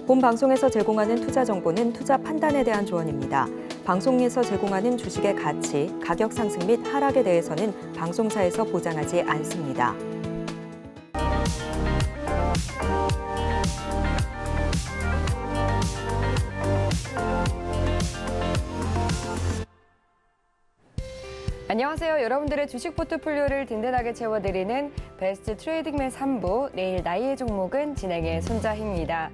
본 방송에서 제공하는 투자 정보는 투자 판단에 대한 조언입니다. 방송에서 제공하는 주식의 가치, 가격 상승 및 하락에 대해서는 방송사에서 보장하지 않습니다. 안녕하세요. 여러분들의 주식 포트폴리오를 든든하게 채워드리는 베스트 트레이딩맨 3부, 내일 나이의 종목은 진행의 손자희입니다.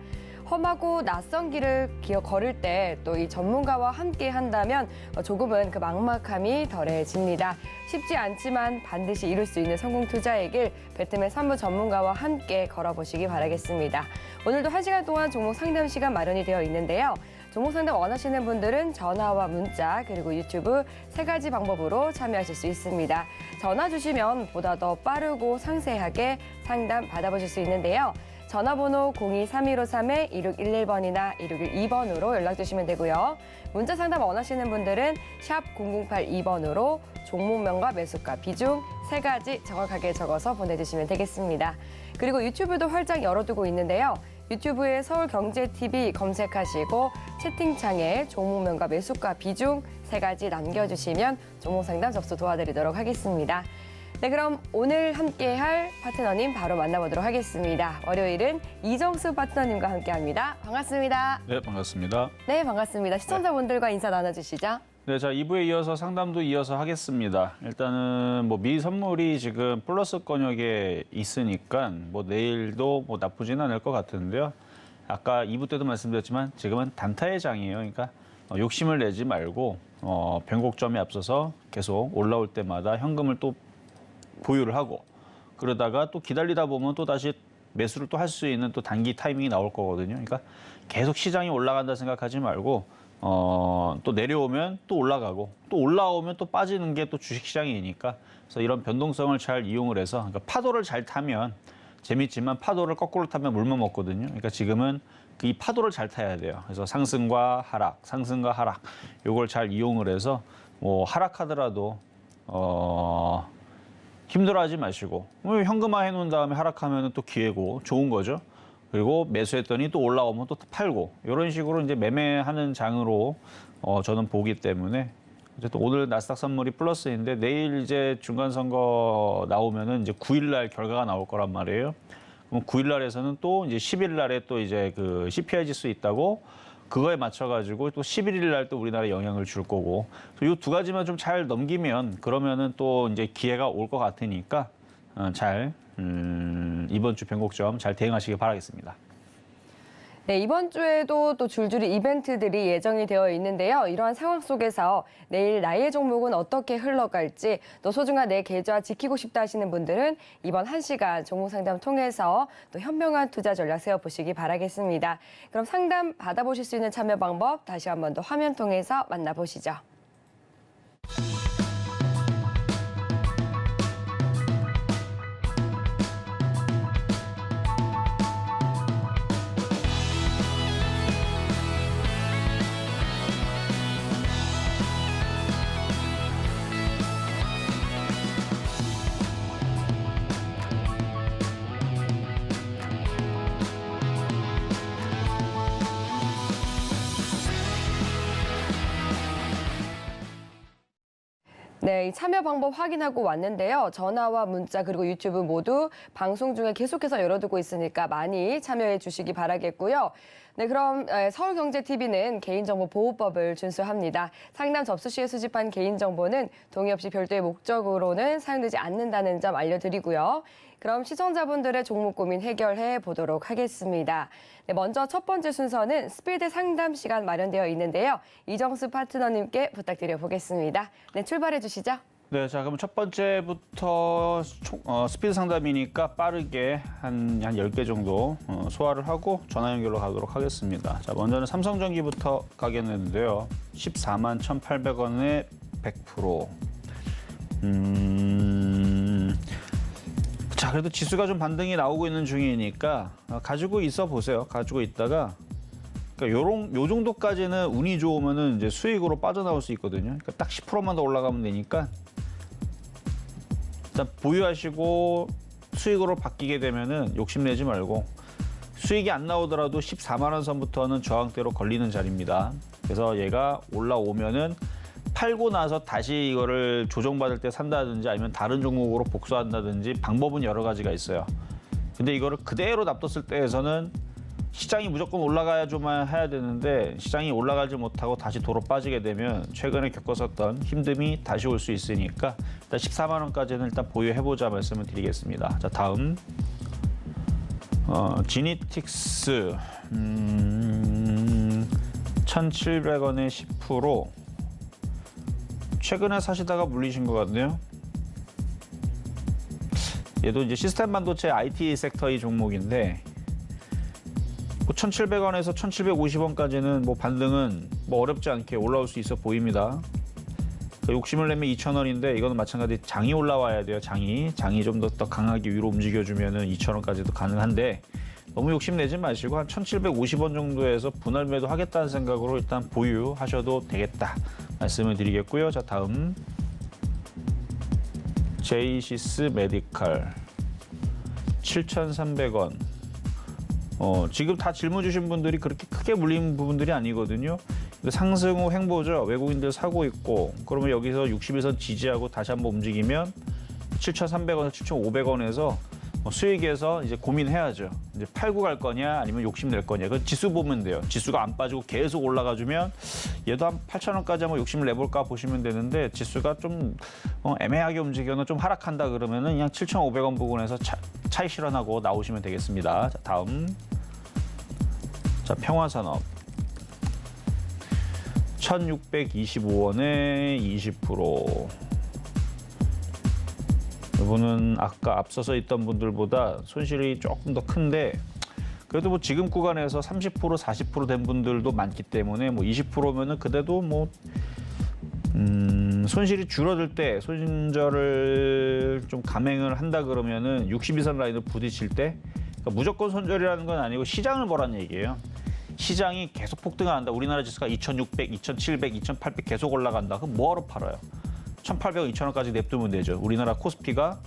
험하고 낯선 길을 걸을 때 또 이 전문가와 함께 한다면 조금은 그 막막함이 덜해집니다. 쉽지 않지만 반드시 이룰 수 있는 성공 투자의 길, 배트맨 3부 전문가와 함께 걸어보시기 바라겠습니다. 오늘도 1시간 동안 종목 상담 시간 마련이 되어 있는데요. 종목 상담 원하시는 분들은 전화와 문자 그리고 유튜브 3가지 방법으로 참여하실 수 있습니다. 전화 주시면 보다 더 빠르고 상세하게 상담 받아보실 수 있는데요. 전화번호 02-3153-2611번이나 2612번으로 연락 주시면 되고요. 문자 상담 원하시는 분들은 샵 0082번으로 종목명과 매수가, 비중 3가지 정확하게 적어서 보내주시면 되겠습니다. 그리고 유튜브도 활짝 열어두고 있는데요. 유튜브에 서울경제TV 검색하시고 채팅창에 종목명과 매수가, 비중 3가지 남겨주시면 종목 상담 접수 도와드리도록 하겠습니다. 네, 그럼 오늘 함께할 파트너님 바로 만나보도록 하겠습니다. 월요일은 이정수 파트너님과 함께합니다. 반갑습니다. 네, 반갑습니다. 네, 반갑습니다. 시청자분들과 인사 나눠주시죠. 네, 자 2부에 이어서 상담도 이어서 하겠습니다. 일단은 뭐 미 선물이 지금 플러스권역에 있으니까 뭐 내일도 뭐 나쁘진 않을 것 같은데요. 아까 2부 때도 말씀드렸지만 지금은 단타의 장이에요. 그러니까 욕심을 내지 말고 변곡점에 앞서서 계속 올라올 때마다 현금을 또 보유를 하고 그러다가 또 기다리다 보면 또 다시 매수를 또 할 수 있는 또 단기 타이밍이 나올 거거든요. 그러니까 계속 시장이 올라간다 생각하지 말고 또 내려오면 또 올라가고 또 올라오면 또 빠지는 게 또 주식시장이니까 그래서 이런 변동성을 잘 이용을 해서 그러니까 파도를 잘 타면 재밌지만 파도를 거꾸로 타면 물만 먹거든요. 그러니까 지금은 이 파도를 잘 타야 돼요. 그래서 상승과 하락, 상승과 하락 요걸 잘 이용을 해서 뭐 하락하더라도 힘들어하지 마시고 현금화 해놓은 다음에 하락하면 또 기회고 좋은 거죠. 그리고 매수했더니 또 올라오면 또 팔고 이런 식으로 이제 매매하는 장으로 저는 보기 때문에 어쨌든 오늘 나스닥 선물이 플러스인데 내일 이제 중간 선거 나오면은 이제 9일 날 결과가 나올 거란 말이에요. 그럼 9일 날에서는 또 이제 10일 날에 또 이제 그 CPI 지수 있다고 그거에 맞춰가지고 또 11일 날 또 우리나라에 영향을 줄 거고 이 두 가지만 좀 잘 넘기면 그러면은 또 이제 기회가 올 것 같으니까 잘 이번 주 변곡점 잘 대응하시길 바라겠습니다. 네, 이번 주에도 또 줄줄이 이벤트들이 예정이 되어 있는데요. 이러한 상황 속에서 내일 나의 종목은 어떻게 흘러갈지 또 소중한 내 계좌 지키고 싶다 하시는 분들은 이번 1시간 종목 상담 통해서 또 현명한 투자 전략 세워보시기 바라겠습니다. 그럼 상담 받아보실 수 있는 참여 방법 다시 한 번 더 화면 통해서 만나보시죠. 네, 이 참여 방법 확인하고 왔는데요. 전화와 문자 그리고 유튜브 모두 방송 중에 계속해서 열어두고 있으니까 많이 참여해 주시기 바라겠고요. 네, 그럼 서울경제TV는 개인정보보호법을 준수합니다. 상담 접수 시에 수집한 개인정보는 동의 없이 별도의 목적으로는 사용되지 않는다는 점 알려드리고요. 그럼 시청자분들의 종목 고민 해결해 보도록 하겠습니다. 네, 먼저 첫 번째 순서는 스피드 상담 시간 마련되어 있는데요. 이정수 파트너님께 부탁드려 보겠습니다. 네, 출발해 주시죠. 네, 자 그럼 첫 번째부터 스피드 상담이니까 빠르게 한 10개 정도 소화를 하고 전화 연결로 가도록 하겠습니다. 자, 먼저는 삼성전기부터 가겠는데요. 14만 1,800원에 100%. 자, 그래도 지수가 좀 반등이 나오고 있는 중이니까 가지고 있어 보세요. 가지고 있다가 그러니까 요 정도까지는 운이 좋으면은 이제 수익으로 빠져나올 수 있거든요. 그러니까 딱 10%만 더 올라가면 되니까 일단 보유하시고 수익으로 바뀌게 되면은 욕심내지 말고 수익이 안 나오더라도 14만 원 선부터는 저항대로 걸리는 자리입니다. 그래서 얘가 올라오면은 팔고 나서 다시 이거를 조정받을 때 산다든지 아니면 다른 종목으로 복수한다든지 방법은 여러 가지가 있어요. 근데 이거를 그대로 놔뒀을 때에서는 시장이 무조건 올라가야만 해야 되는데 시장이 올라가지 못하고 다시 도로 빠지게 되면 최근에 겪었었던 힘듦이 다시 올 수 있으니까 일단 14만 원까지는 일단 보유해보자 말씀을 드리겠습니다. 자, 다음 지니틱스 1,700원에 10% 최근에 사시다가 물리신 것 같네요. 얘도 이제 시스템 반도체 IT 섹터의 종목인데 1,700원에서 1,750원까지는 뭐 반등은 뭐 어렵지 않게 올라올 수 있어 보입니다. 욕심을 내면 2,000원인데 이거는 마찬가지 장이 올라와야 돼요. 장이 좀 더 강하게 위로 움직여주면은 2,000원까지도 가능한데 너무 욕심내지 마시고 한 1,750원 정도에서 분할 매도 하겠다는 생각으로 일단 보유하셔도 되겠다 말씀을 드리겠고요. 자, 다음 제이시스 메디칼 7,300원. 지금 다 질문 주신 분들이 그렇게 크게 물린 부분들이 아니거든요. 상승 후 횡보죠. 외국인들 사고 있고 그러면 여기서 60일선 지지하고 다시 한번 움직이면 7,300원에서 7,500원에서 수익에서 이제 고민해야죠. 이제 팔고 갈 거냐 아니면 욕심 낼 거냐. 그 지수 보면 돼요. 지수가 안 빠지고 계속 올라가 주면 얘도 한 8,000원까지 한번 욕심을 내볼까 보시면 되는데 지수가 좀 애매하게 움직여는 좀 하락한다 그러면은 그냥 7,500원 부근에서 차익 실현하고 나오시면 되겠습니다. 자, 다음 자, 평화산업 1,625원에 20%. 이거는 아까 앞서서 있던 분들보다 손실이 조금 더 큰데 그래도 뭐 지금 구간에서 30% 40% 된 분들도 많기 때문에 뭐 20%면은 그래도 뭐 손실이 줄어들 때 손절을 좀 감행을 한다 그러면은 62선 라인을 부딪힐 때 그러니까 무조건 손절이라는 건 아니고 시장을 보라는 얘기예요. 시장이 계속 폭등한다. 우리나라 지수가 2,600, 2,700, 2,800 계속 올라간다. 그럼 뭐하러 팔아요? 1,800원, 2,000원까지 냅두면 되죠. 우리나라 코스피가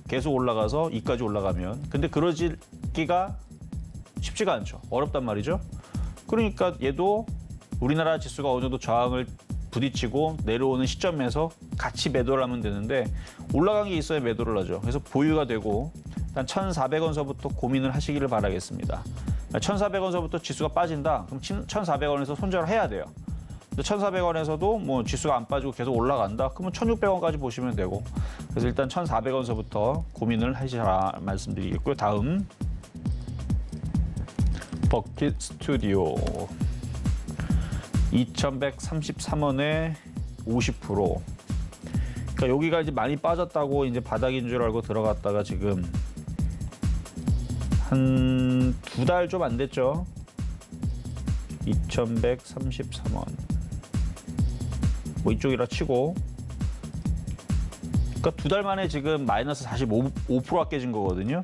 계속 올라가서 이까지 올라가면. 근데 그러기가 쉽지가 않죠. 어렵단 말이죠. 그러니까 얘도 우리나라 지수가 어느 정도 저항을 부딪히고 내려오는 시점에서 같이 매도를 하면 되는데 올라간 게 있어야 매도를 하죠. 그래서 보유가 되고 일단 1,400원서부터 고민을 하시기를 바라겠습니다. 1,400원서부터 지수가 빠진다. 그럼 1,400원에서 손절을 해야 돼요. 1,400원에서도 뭐 지수가 안 빠지고 계속 올라간다. 그러면 1,600원까지 보시면 되고. 그래서 일단 1,400원서부터 고민을 하시라 말씀드리겠고요. 다음 버킷 스튜디오 2,133원에 50%. 그러니까 여기가 이제 많이 빠졌다고 이제 바닥인 줄 알고 들어갔다가 지금 한 2달 좀 안 됐죠. 2,133원. 뭐 이쪽이라 치고. 그러니까 2달 만에 지금 마이너스 45%가 깨진 거거든요.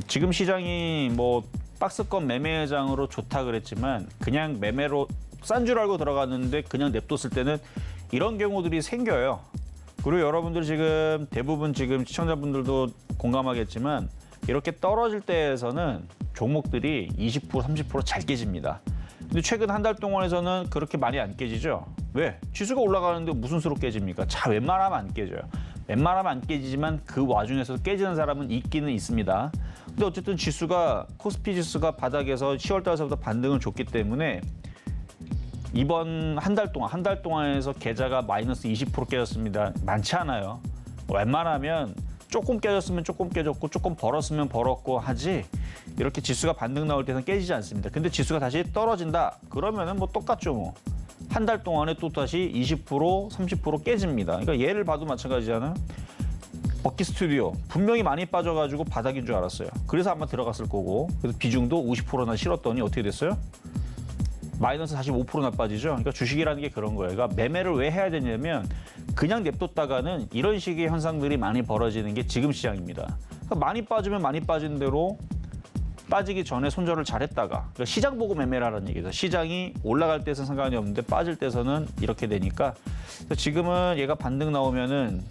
지금 시장이 뭐 박스권 매매장으로 좋다 그랬지만 그냥 매매로 싼 줄 알고 들어갔는데 그냥 냅뒀을 때는 이런 경우들이 생겨요. 그리고 여러분들 지금 대부분 지금 시청자분들도 공감하겠지만 이렇게 떨어질 때에서는 종목들이 20%, 30% 잘 깨집니다. 근데 최근 한 달 동안에서는 그렇게 많이 안 깨지죠. 왜? 지수가 올라가는데 무슨 수로 깨집니까? 자, 웬만하면 안 깨져요. 웬만하면 안 깨지지만 그 와중에서 깨지는 사람은 있기는 있습니다. 근데 어쨌든 지수가 코스피 지수가 바닥에서 10월 달서부터 반등을 줬기 때문에 이번 한 달 동안에서 계좌가 마이너스 20% 깨졌습니다. 많지 않아요. 웬만하면 조금 깨졌으면 조금 깨졌고 조금 벌었으면 벌었고 하지 이렇게 지수가 반등 나올 때는 깨지지 않습니다. 근데 지수가 다시 떨어진다 그러면은 뭐 똑같죠 뭐. 한 달 동안에 또 다시 20% 30% 깨집니다. 그러니까 얘를 봐도 마찬가지잖아요. 버킷 스튜디오 분명히 많이 빠져가지고 바닥인 줄 알았어요. 그래서 아마 들어갔을 거고 그래서 비중도 50%나 실었더니 어떻게 됐어요? 마이너스 45%나 빠지죠. 그러니까 주식이라는 게 그런 거예요. 그러니까 매매를 왜 해야 되냐면 그냥 냅뒀다가는 이런 식의 현상들이 많이 벌어지는 게 지금 시장입니다. 그러니까 많이 빠지면 많이 빠진 대로 빠지기 전에 손절을 잘했다가 그러니까 시장 보고 매매를 하라는 얘기죠. 시장이 올라갈 때는 상관이 없는데 빠질 때서는 이렇게 되니까 지금은 얘가 반등 나오면은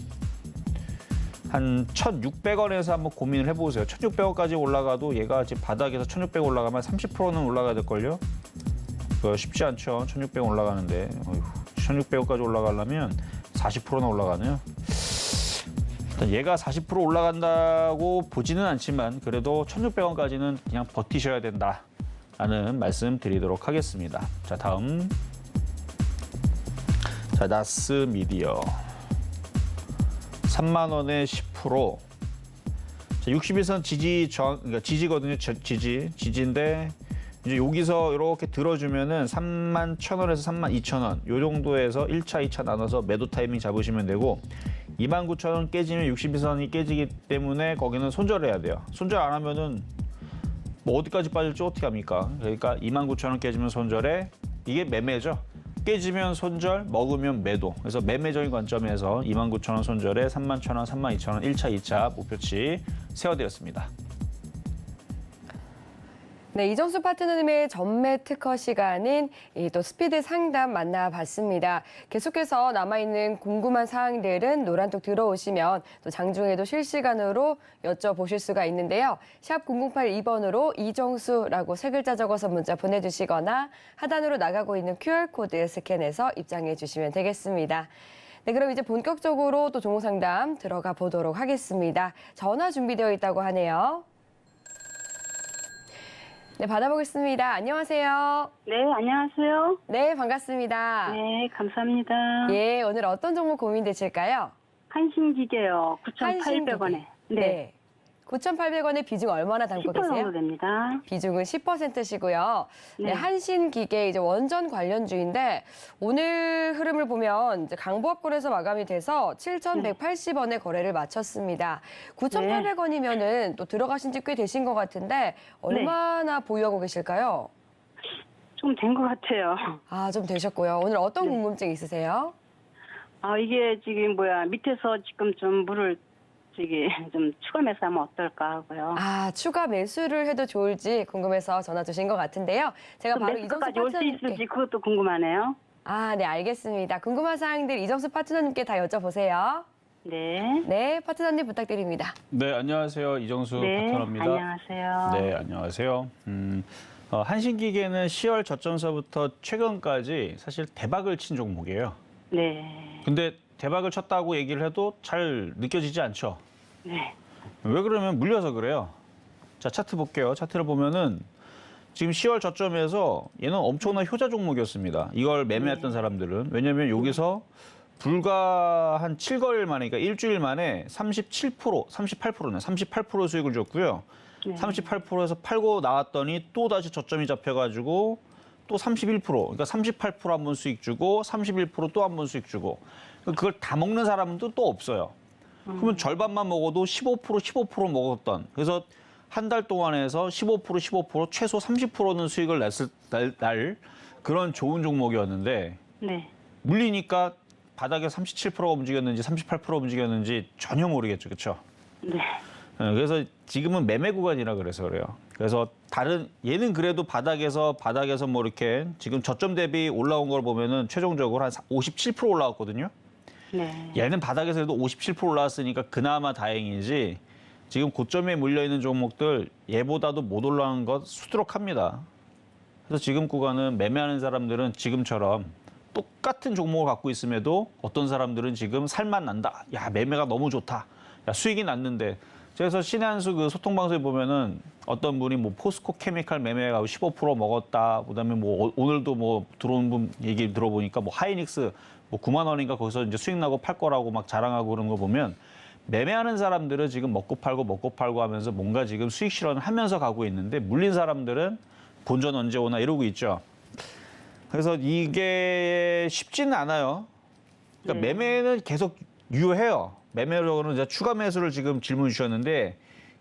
한 1,600원에서 한번 고민을 해보세요. 1,600원까지 올라가도 얘가 지금 바닥에서 1,600원 올라가면 30%는 올라가야 될걸요? 그거 쉽지 않죠. 1,600원 올라가는데. 어휴, 1,600원까지 올라가려면 40%나 올라가네요. 일단 얘가 40% 올라간다고 보지는 않지만 그래도 1,600원까지는 그냥 버티셔야 된다라는 말씀 드리도록 하겠습니다. 자, 다음. 자, 나스 미디어. 3만 원에 10%. 자, 61선 그러니까 지지거든요. 지지인데 이제 여기서 이렇게 들어주면은 3만 1,000원에서 3만 2,000원 요 정도에서 1차, 2차 나눠서 매도 타이밍 잡으시면 되고 29,000원 깨지면 62선이 깨지기 때문에 거기는 손절해야 돼요. 손절 안 하면은 뭐 어디까지 빠질지 어떻게 합니까? 그러니까 29,000원 깨지면 손절해. 이게 매매죠. 깨지면 손절, 먹으면 매도. 그래서 매매적인 관점에서 29,000원 손절에 31,000원, 32,000원 1차, 2차 목표치 세워드렸습니다. 네, 이정수 파트너님의 전매 특허 시간은 또 스피드 상담 만나봤습니다. 계속해서 남아있는 궁금한 사항들은 노란톡 들어오시면 또 장중에도 실시간으로 여쭤보실 수가 있는데요. 샵 0082번으로 이정수라고 세 글자 적어서 문자 보내주시거나 하단으로 나가고 있는 QR코드 스캔해서 입장해 주시면 되겠습니다. 네, 그럼 이제 본격적으로 또 종목 상담 들어가 보도록 하겠습니다. 전화 준비되어 있다고 하네요. 네, 받아보겠습니다. 안녕하세요. 네, 안녕하세요. 네, 반갑습니다. 네, 감사합니다. 예, 오늘 어떤 종목 고민되실까요? 한신기계요. 9,800원에. 네. 9,800원의 비중 얼마나 담고 10% 정도 계세요? 됩니다. 비중은 10%시고요. 네, 네. 한신기계 이제 원전 관련주인데 오늘 흐름을 보면 이제 강보합권에서 마감이 돼서 7,180원에 거래를 마쳤습니다. 9,800원이면은 또 들어가신 지 꽤 되신 것 같은데 얼마나 보유하고 계실까요? 좀 된 것 같아요. 아, 좀 되셨고요. 오늘 어떤 네. 궁금증 있으세요? 이게 지금 밑에서 지금 좀 물을 좀 추가 매수하면 어떨까 하고요. 아, 추가 매수를 해도 좋을지 궁금해서 전화 주신 것 같은데요. 제가 바로 이정수 매수까지 올 수 있을지 파트너님께. 그것도 궁금하네요. 아, 네, 알겠습니다. 궁금한 사항들 이정수 파트너님께 다 여쭤보세요. 네. 네, 파트너님 부탁드립니다. 네, 안녕하세요. 이정수 네, 파트너입니다. 안녕하세요. 네, 안녕하세요. 한신기계는 10월 저점서부터 최근까지 사실 대박을 친 종목이에요. 네. 근데 대박을 쳤다고 얘기를 해도 잘 느껴지지 않죠. 네. 왜 그러면 물려서 그래요. 자, 차트 볼게요. 차트를 보면은 지금 10월 저점에서 얘는 엄청난 효자 종목이었습니다. 이걸 매매했던 사람들은. 왜냐면 여기서 불과 한 7거일 만에, 그러니까 일주일 만에 38%네. 38% 수익을 줬고요. 네. 38%에서 팔고 나왔더니 또 다시 저점이 잡혀가지고 또 31%, 그러니까 38% 한 번 수익 주고 31% 또 한 번 수익 주고 그걸 다 먹는 사람은 또 없어요. 그러면 절반만 먹어도 15% 먹었던, 그래서 한 달 동안에서 15% 최소 30%는 수익을 냈을 날 그런 좋은 종목이었는데 네. 물리니까 바닥에 37%가 움직였는지 38%가 움직였는지 전혀 모르겠죠. 그렇죠? 네. 그래서 지금은 매매 구간이라 그래서 그래요. 그래서 얘는 그래도 바닥에서 뭐 이렇게 지금 저점 대비 올라온 걸 보면은 최종적으로 한 57% 올라왔거든요. 네. 얘는 바닥에서 그래도 57% 올라왔으니까 그나마 다행이지 지금 고점에 물려있는 종목들 얘보다도 못 올라간 것 수두룩합니다. 그래서 지금 구간은 매매하는 사람들은 지금처럼 똑같은 종목을 갖고 있음에도 어떤 사람들은 지금 살만 난다. 야, 매매가 너무 좋다. 야, 수익이 났는데. 그래서 신의 한수 그 소통 방송에 보면은 어떤 분이 뭐 포스코 케미칼 매매가 15% 먹었다. 그다음에 뭐 오늘도 뭐 들어온 분 얘기 들어보니까 뭐 하이닉스 뭐 9만 원인가 거기서 이제 수익 나고 팔 거라고 막 자랑하고 그런 거 보면 매매하는 사람들은 지금 먹고 팔고 하면서 뭔가 지금 수익 실현을 하면서 가고 있는데 물린 사람들은 본전 언제 오나 이러고 있죠. 그래서 이게 쉽지는 않아요. 그러니까 매매는 계속 유효해요. 매매적으로는 이제 추가 매수를 지금 질문 주셨는데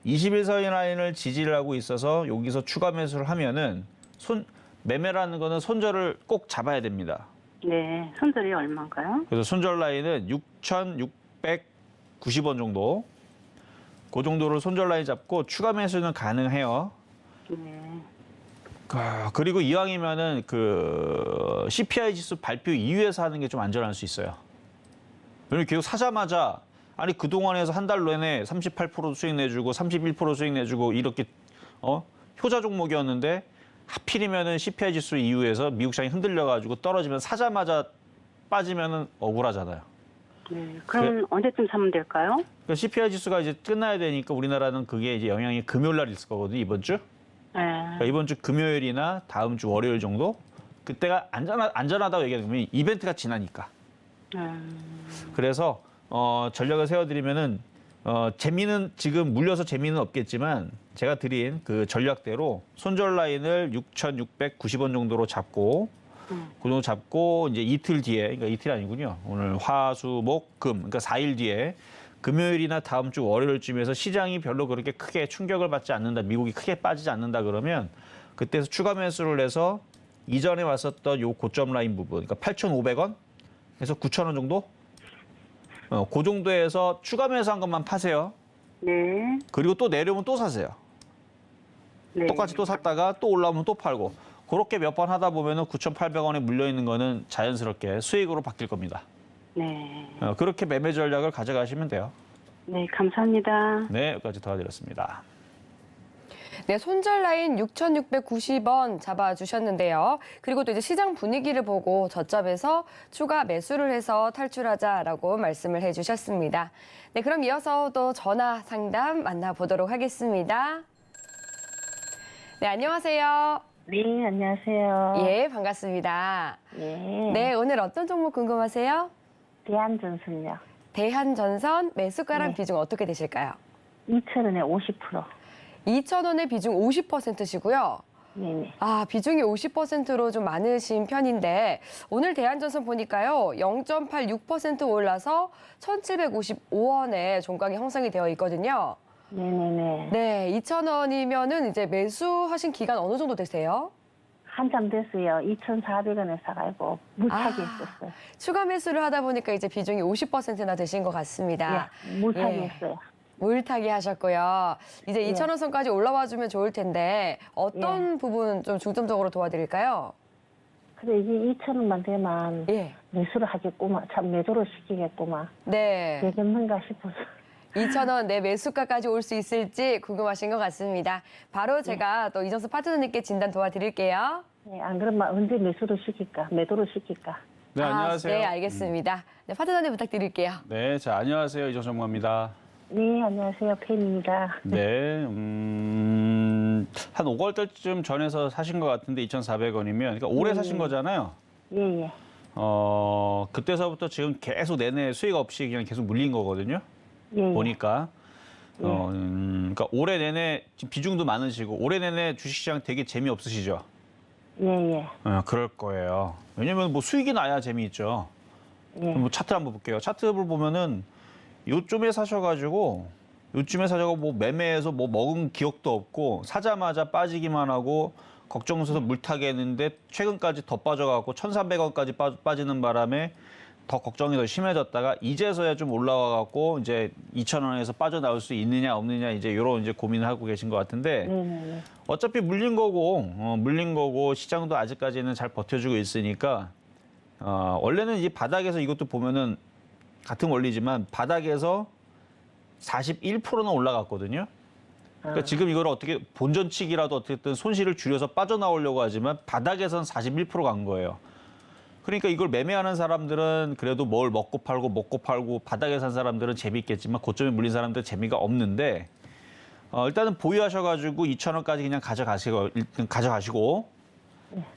21선 라인을 지지를 하고 있어서 여기서 추가 매수를 하면은 매매라는 거는 손절을 꼭 잡아야 됩니다. 네. 손절이 얼마인가요? 그래서 손절 라인은 6,690원 정도. 그 정도로 손절 라인 잡고 추가 매수는 가능해요. 네. 그리고 이왕이면은 그 CPI 지수 발표 이후에서 하는 게 좀 안전할 수 있어요. 왜냐면 계속 사자마자 아니 그동안에서 한 달 내내 38% 수익 내주고 31% 수익 내주고 이렇게 효자 종목이었는데 하필이면은 CPI 지수 이후에서 미국 시장이 흔들려가지고 떨어지면 사자마자 빠지면은 억울하잖아요. 네. 그럼 언제쯤 사면 될까요? 그러니까 CPI 지수가 이제 끝나야 되니까 우리나라는 그게 이제 영향이 금요일 날 있을 거거든요, 이번 주. 네. 그러니까 이번 주 금요일이나 다음 주 월요일 정도? 그때가 안전하다고 얘기하면 이벤트가 지나니까. 그래서 전략을 세워드리면은 재미는 지금 물려서 재미는 없겠지만 제가 드린 그 전략대로 손절 라인을 6,690원 정도로 잡고 그 정도 잡고 이제 이틀 뒤에, 그러니까 이틀이 아니군요. 오늘 화, 수, 목, 금, 그러니까 4일 뒤에 금요일이나 다음 주 월요일쯤에서 시장이 별로 그렇게 크게 충격을 받지 않는다, 미국이 크게 빠지지 않는다 그러면 그때서 추가 매수를 해서 이전에 왔었던 요 고점 라인 부분, 그러니까 8,500원 에서 9,000원 정도? 그 정도에서 추가 매수한 것만 파세요. 네. 그리고 또 내려오면 또 사세요. 네. 똑같이 또 샀다가 또 올라오면 또 팔고. 그렇게 몇 번 하다 보면은 9,800원에 물려있는 거는 자연스럽게 수익으로 바뀔 겁니다. 네. 그렇게 매매 전략을 가져가시면 돼요. 네, 감사합니다. 네, 여기까지 도와드렸습니다. 네, 손절 라인 6,690원 잡아주셨는데요. 그리고 또 이제 시장 분위기를 보고 저점에서 추가 매수를 해서 탈출하자라고 말씀을 해주셨습니다. 네, 그럼 이어서 또 전화 상담 만나보도록 하겠습니다. 네, 안녕하세요. 네, 안녕하세요. 예, 반갑습니다. 네. 네, 오늘 어떤 종목 궁금하세요? 대한전선요. 대한전선 매수가랑 네. 비중 어떻게 되실까요? 2,000원에 50%. 2,000원의 비중 50%시고요. 네네. 아, 비중이 50%로 좀 많으신 편인데 오늘 대한전선 보니까요. 0.86% 올라서 1,755원에 종가가 형성이 되어 있거든요. 네네네. 네, 2,000원이면은 이제 매수하신 기간 어느 정도 되세요? 한참 됐어요. 2,400원에 사가지고 물타기 아. 했었어요. 추가 매수를 하다 보니까 이제 비중이 50%나 되신 것 같습니다. 예, 물타기 예. 했어요. 물타기 하셨고요. 이제 예. 2,000원 선까지 올라와 주면 좋을 텐데 어떤 부분 좀 중점적으로 도와드릴까요? 그래, 이게 2,000원만 되면 예. 매수를 하겠구만. 참 매도를 시키겠구만. 네. 되겠는가 싶어서. 2,000원 내 매수가까지 올 수 있을지 궁금하신 것 같습니다. 바로 제가 또 이정수 파트너님께 진단 도와드릴게요. 네, 안 그러면 언제 매수를 시킬까? 매도를 시킬까? 네, 안녕하세요. 네, 알겠습니다. 네, 파트너님 부탁드릴게요. 네, 자, 안녕하세요. 이정수 전문가입니다. 네, 안녕하세요. 팬입니다. 네, 한 5개월 때쯤 전에서 사신 것 같은데 2,400원이면, 그러니까 올해 사신 거잖아요. 예, 예. 그때서부터 지금 계속 내내 수익 없이 그냥 계속 물린 거거든요. 예, 예. 보니까. 그러니까 올해 내내 지금 비중도 많으시고 올해 내내 주식시장 되게 재미없으시죠? 예, 예. 그럴 거예요. 왜냐면 뭐 수익이 나야 재미있죠. 예. 뭐 차트 한번 볼게요. 차트를 보면은 요쯤에 사셔가지고 뭐 매매해서 뭐 먹은 기억도 없고 사자마자 빠지기만 하고 걱정스러워서 물타기 했는데 최근까지 더 빠져갖고 1,300원까지 빠지는 바람에 더 걱정이 더 심해졌다가 이제서야 좀 올라와갖고 이제 2,000원에서 빠져나올 수 있느냐 없느냐 이제 이런 이제 고민을 하고 계신 것 같은데 네네네. 어차피 물린 거고 시장도 아직까지는 잘 버텨주고 있으니까 원래는 이 바닥에서 이것도 보면은 같은 원리지만 바닥에서 41%는 올라갔거든요. 그러니까 지금 이걸 어떻게 본전치기라도 어쨌든 손실을 줄여서 빠져나오려고 하지만 바닥에선 41%간 거예요. 그러니까 이걸 매매하는 사람들은 그래도 뭘 먹고 팔고 바닥에 산 사람들은 재미있겠지만 고점에 물린 사람들은 재미가 없는데 일단은 보유하셔가지고 2,000원까지 그냥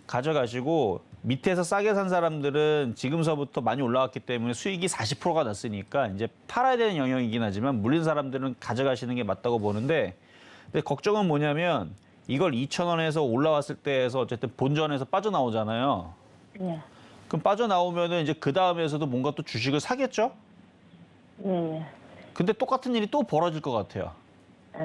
가져가시고 밑에서 싸게 산 사람들은 지금서부터 많이 올라왔기 때문에 수익이 40%가 났으니까 이제 팔아야 되는 영역이긴 하지만 물린 사람들은 가져가시는 게 맞다고 보는데 근데 걱정은 뭐냐면 이걸 2,000원에서 올라왔을 때에서 어쨌든 본전에서 빠져나오잖아요. 예. 그럼 빠져나오면은 이제 그 다음에서도 뭔가 또 주식을 사겠죠? 예, 예. 근데 똑같은 일이 또 벌어질 것 같아요. 아,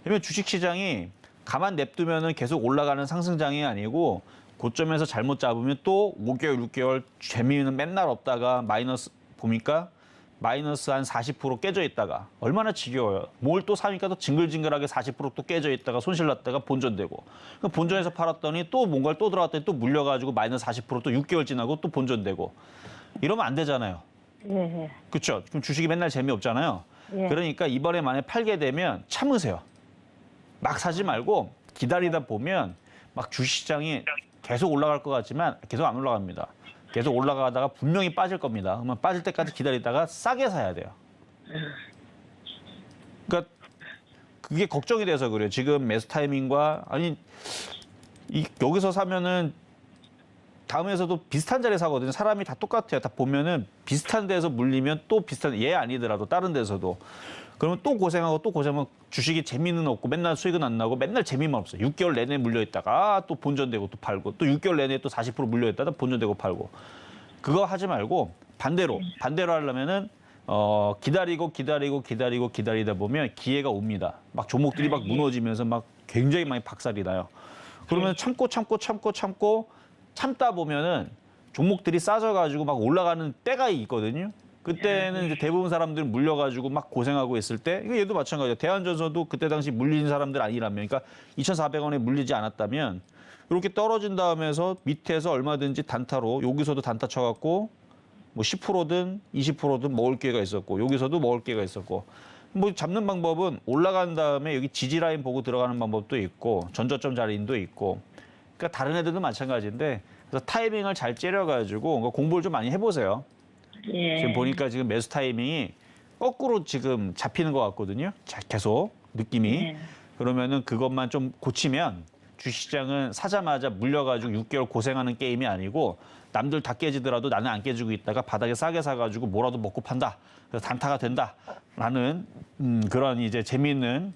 왜냐면 주식시장이 가만 냅두면은 계속 올라가는 상승장이 아니고 고점에서 잘못 잡으면 또 5개월, 6개월 재미는 맨날 없다가 마이너스 보니까 마이너스 한 40% 깨져 있다가 얼마나 지겨워요. 뭘 또 사니까 또 징글징글하게 40% 또 깨져 있다가 손실 났다가 본전되고 그럼 본전에서 팔았더니 또 뭔가를 또 들어갔더니 또 물려가지고 마이너스 40% 또 6개월 지나고 또 본전되고 이러면 안 되잖아요. 예. 그렇죠? 그럼 주식이 맨날 재미없잖아요. 예. 그러니까 이번에 만약 팔게 되면 참으세요. 막 사지 말고 기다리다 보면 막 주식시장이 계속 올라갈 것 같지만 계속 안 올라갑니다. 계속 올라가다가 분명히 빠질 겁니다. 그러면 빠질 때까지 기다리다가 싸게 사야 돼요. 그러니까 그게 걱정이 돼서 그래요. 지금 매수 타이밍과 여기서 사면은 다음에서도 비슷한 자리에 사거든요. 사람이 다 똑같아요. 다 보면은 비슷한 데서 물리면 또 비슷한 얘 아니더라도 다른 데서도 그러면 또 고생하고 또 고생하면 주식이 재미는 없고 맨날 수익은 안 나고 맨날 재미만 없어요. 6개월 내내 물려 있다가 또 본전되고 또 팔고 또 6개월 내내 또 40% 물려 있다가 본전되고 팔고 그거 하지 말고 반대로 하려면은 기다리다 보면 기회가 옵니다. 막 종목들이 막 무너지면서 막 굉장히 많이 박살이 나요. 그러면 참다 보면은 종목들이 싸져가지고 막 올라가는 때가 있거든요. 그때는 이제 대부분 사람들 물려가지고 막 고생하고 있을 때, 이거 얘도 마찬가지예요. 대한전서도 그때 당시 물린 사람들 아니라면, 그러니까 2,400원에 물리지 않았다면 이렇게 떨어진 다음에서 밑에서 얼마든지 단타로 여기서도 단타 쳐갖고 뭐 10%든 20%든 먹을 기회가 있었고 여기서도 먹을 기회가 있었고 뭐 잡는 방법은 올라간 다음에 여기 지지 라인 보고 들어가는 방법도 있고 전저점 자리인도 있고 그러니까 다른 애들도 마찬가지인데 그래서 타이밍을 잘 째려가지고 공부를 좀 많이 해보세요. 예. 지금 보니까 지금 매수 타이밍이 거꾸로 지금 잡히는 것 같거든요. 자, 계속 느낌이. 예. 그러면은 그것만 좀 고치면 주식시장은 사자마자 물려가지고 6개월 고생하는 게임이 아니고 남들 다 깨지더라도 나는 안 깨지고 있다가 바닥에 싸게 사가지고 뭐라도 먹고 판다. 그래서 단타가 된다라는 그런 이제 재미있는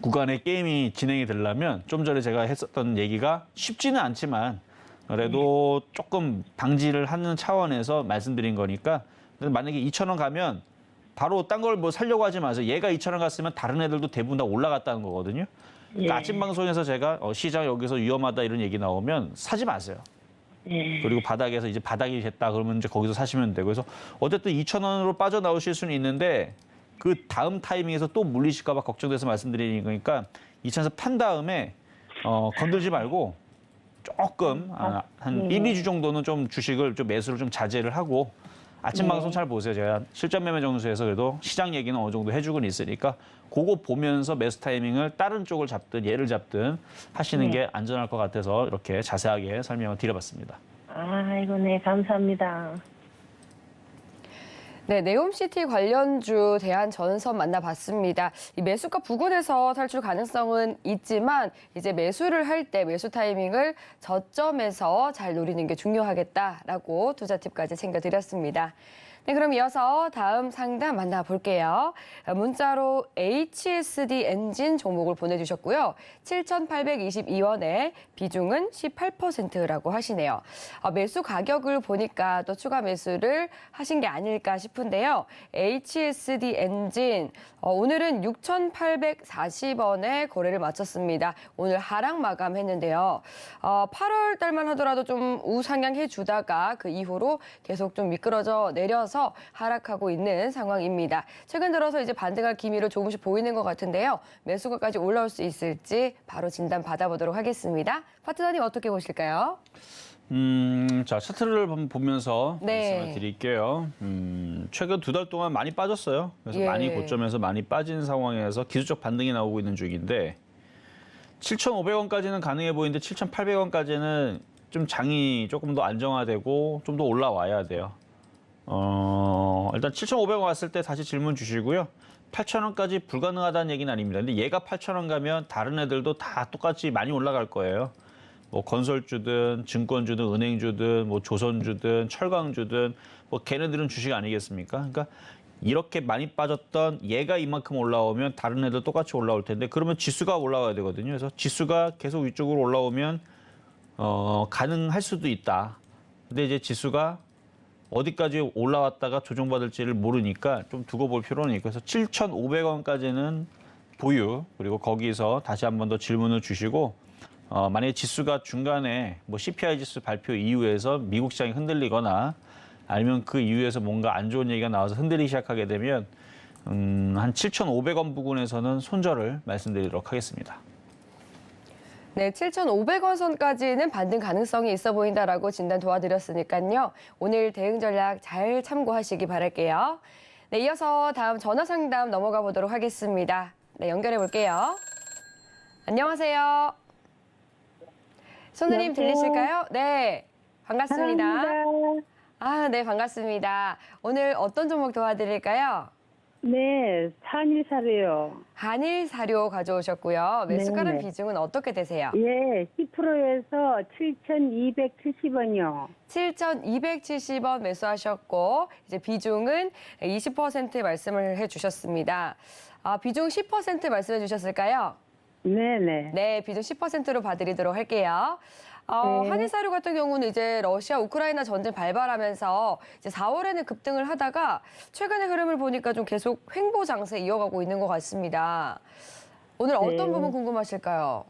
구간의 게임이 진행이 되려면 좀 전에 제가 했었던 얘기가 쉽지는 않지만 그래도 조금 방지를 하는 차원에서 말씀드린 거니까 만약에 2,000원 가면 바로 딴 걸 뭐 살려고 하지 마세요. 얘가 2,000원 갔으면 다른 애들도 대부분 다 올라갔다는 거거든요. 그러니까 예. 아침 방송에서 제가 시장 여기서 위험하다 이런 얘기 나오면 사지 마세요. 예. 그리고 바닥에서 이제 바닥이 됐다 그러면 이제 거기서 사시면 되고 그래서 어쨌든 2,000원으로 빠져나오실 수는 있는데 그 다음 타이밍에서 또 물리실까 봐 걱정돼서 말씀드리는 거니까 2,000에서 판 다음에 건들지 말고 조금 한 1, 2주 정도는 좀 주식을 좀 매수를 좀 자제를 하고 아침 방송 잘 보세요. 제가 실전 매매 정수에서 그래도 시장 얘기는 어느 정도 해주고는 있으니까 그거 보면서 매수 타이밍을 다른 쪽을 잡든 얘를 잡든 하시는 게 안전할 것 같아서 이렇게 자세하게 설명을 드려봤습니다. 아이고, 네, 감사합니다. 네, 네옴시티 관련주 대한전선 만나봤습니다. 이 매수가 부근에서 탈출 가능성은 있지만 이제 매수를 할 때 매수 타이밍을 저점에서 잘 노리는 게 중요하겠다라고 투자 팁까지 챙겨드렸습니다. 네, 그럼 이어서 다음 상담 만나볼게요. 문자로 HSD 엔진 종목을 보내주셨고요. 7,822원에 비중은 18%라고 하시네요. 매수 가격을 보니까 또 추가 매수를 하신 게 아닐까 싶은데요. HSD 엔진 오늘은 6,840원에 거래를 마쳤습니다. 오늘 하락 마감했는데요. 8월 달만 하더라도 좀 우상향해 주다가 그 이후로 계속 좀 미끄러져 내려서 하락하고 있는 상황입니다. 최근 들어서 이제 반등할 기미를 조금씩 보이는 것 같은데요. 매수가까지 올라올 수 있을지 바로 진단 받아보도록 하겠습니다. 파트너님 어떻게 보실까요? 자, 차트를 보면서 네. 말씀을 드릴게요. 최근 2달 동안 많이 빠졌어요. 그래서 예. 많이 고점에서 많이 빠진 상황에서 기술적 반등이 나오고 있는 중인데 7,500원까지는 가능해 보이는데 7,800원까지는 좀 장이 조금 더 안정화되고 좀 더 올라와야 돼요. 일단 7,500원 왔을 때 다시 질문 주시고요. 8,000원까지 불가능하다는 얘기는 아닙니다. 근데 얘가 8,000원 가면 다른 애들도 다 똑같이 많이 올라갈 거예요. 뭐 건설주든 증권주든 은행주든 뭐 조선주든 철강주든 뭐 걔네들은 주식 아니겠습니까? 그러니까 이렇게 많이 빠졌던 얘가 이만큼 올라오면 다른 애들 똑같이 올라올 텐데 그러면 지수가 올라와야 되거든요. 그래서 지수가 계속 위쪽으로 올라오면 가능할 수도 있다. 근데 이제 지수가 어디까지 올라왔다가 조정받을지를 모르니까 좀 두고 볼 필요는 있고 그래서 7,500원까지는 보유 그리고 거기서 다시 한 번 더 질문을 주시고 만약에 지수가 중간에 뭐 CPI 지수 발표 이후에서 미국 시장이 흔들리거나 아니면 그 이후에서 뭔가 안 좋은 얘기가 나와서 흔들리기 시작하게 되면 한 7,500원 부근에서는 손절을 말씀드리도록 하겠습니다. 네, 7,500원 선까지는 반등 가능성이 있어 보인다라고 진단 도와드렸으니까요. 오늘 대응 전략 잘 참고하시기 바랄게요. 네, 이어서 다음 전화 상담 넘어가 보도록 하겠습니다. 네, 연결해 볼게요. 안녕하세요. 손님 여보세요? 들리실까요? 네, 반갑습니다. 사랑합니다. 아, 네, 반갑습니다. 오늘 어떤 종목 도와드릴까요? 네, 산일사료요. 한일 사료 가져오셨고요. 매수가는 네네. 비중은 어떻게 되세요? 예, 10%에서 7,270원이요. 7,270원 매수하셨고 이제 비중은 20% 말씀을 해주셨습니다. 아, 비중 10% 말씀해 주셨을까요? 네네. 네, 비중 10%로 봐드리도록 할게요. 네. 한일사료 같은 경우는 이제 러시아 우크라이나 전쟁 발발하면서 이제 4월에는 급등을 하다가 최근의 흐름을 보니까 좀 계속 횡보 장세 이어가고 있는 것 같습니다. 오늘 어떤 네. 부분 궁금하실까요?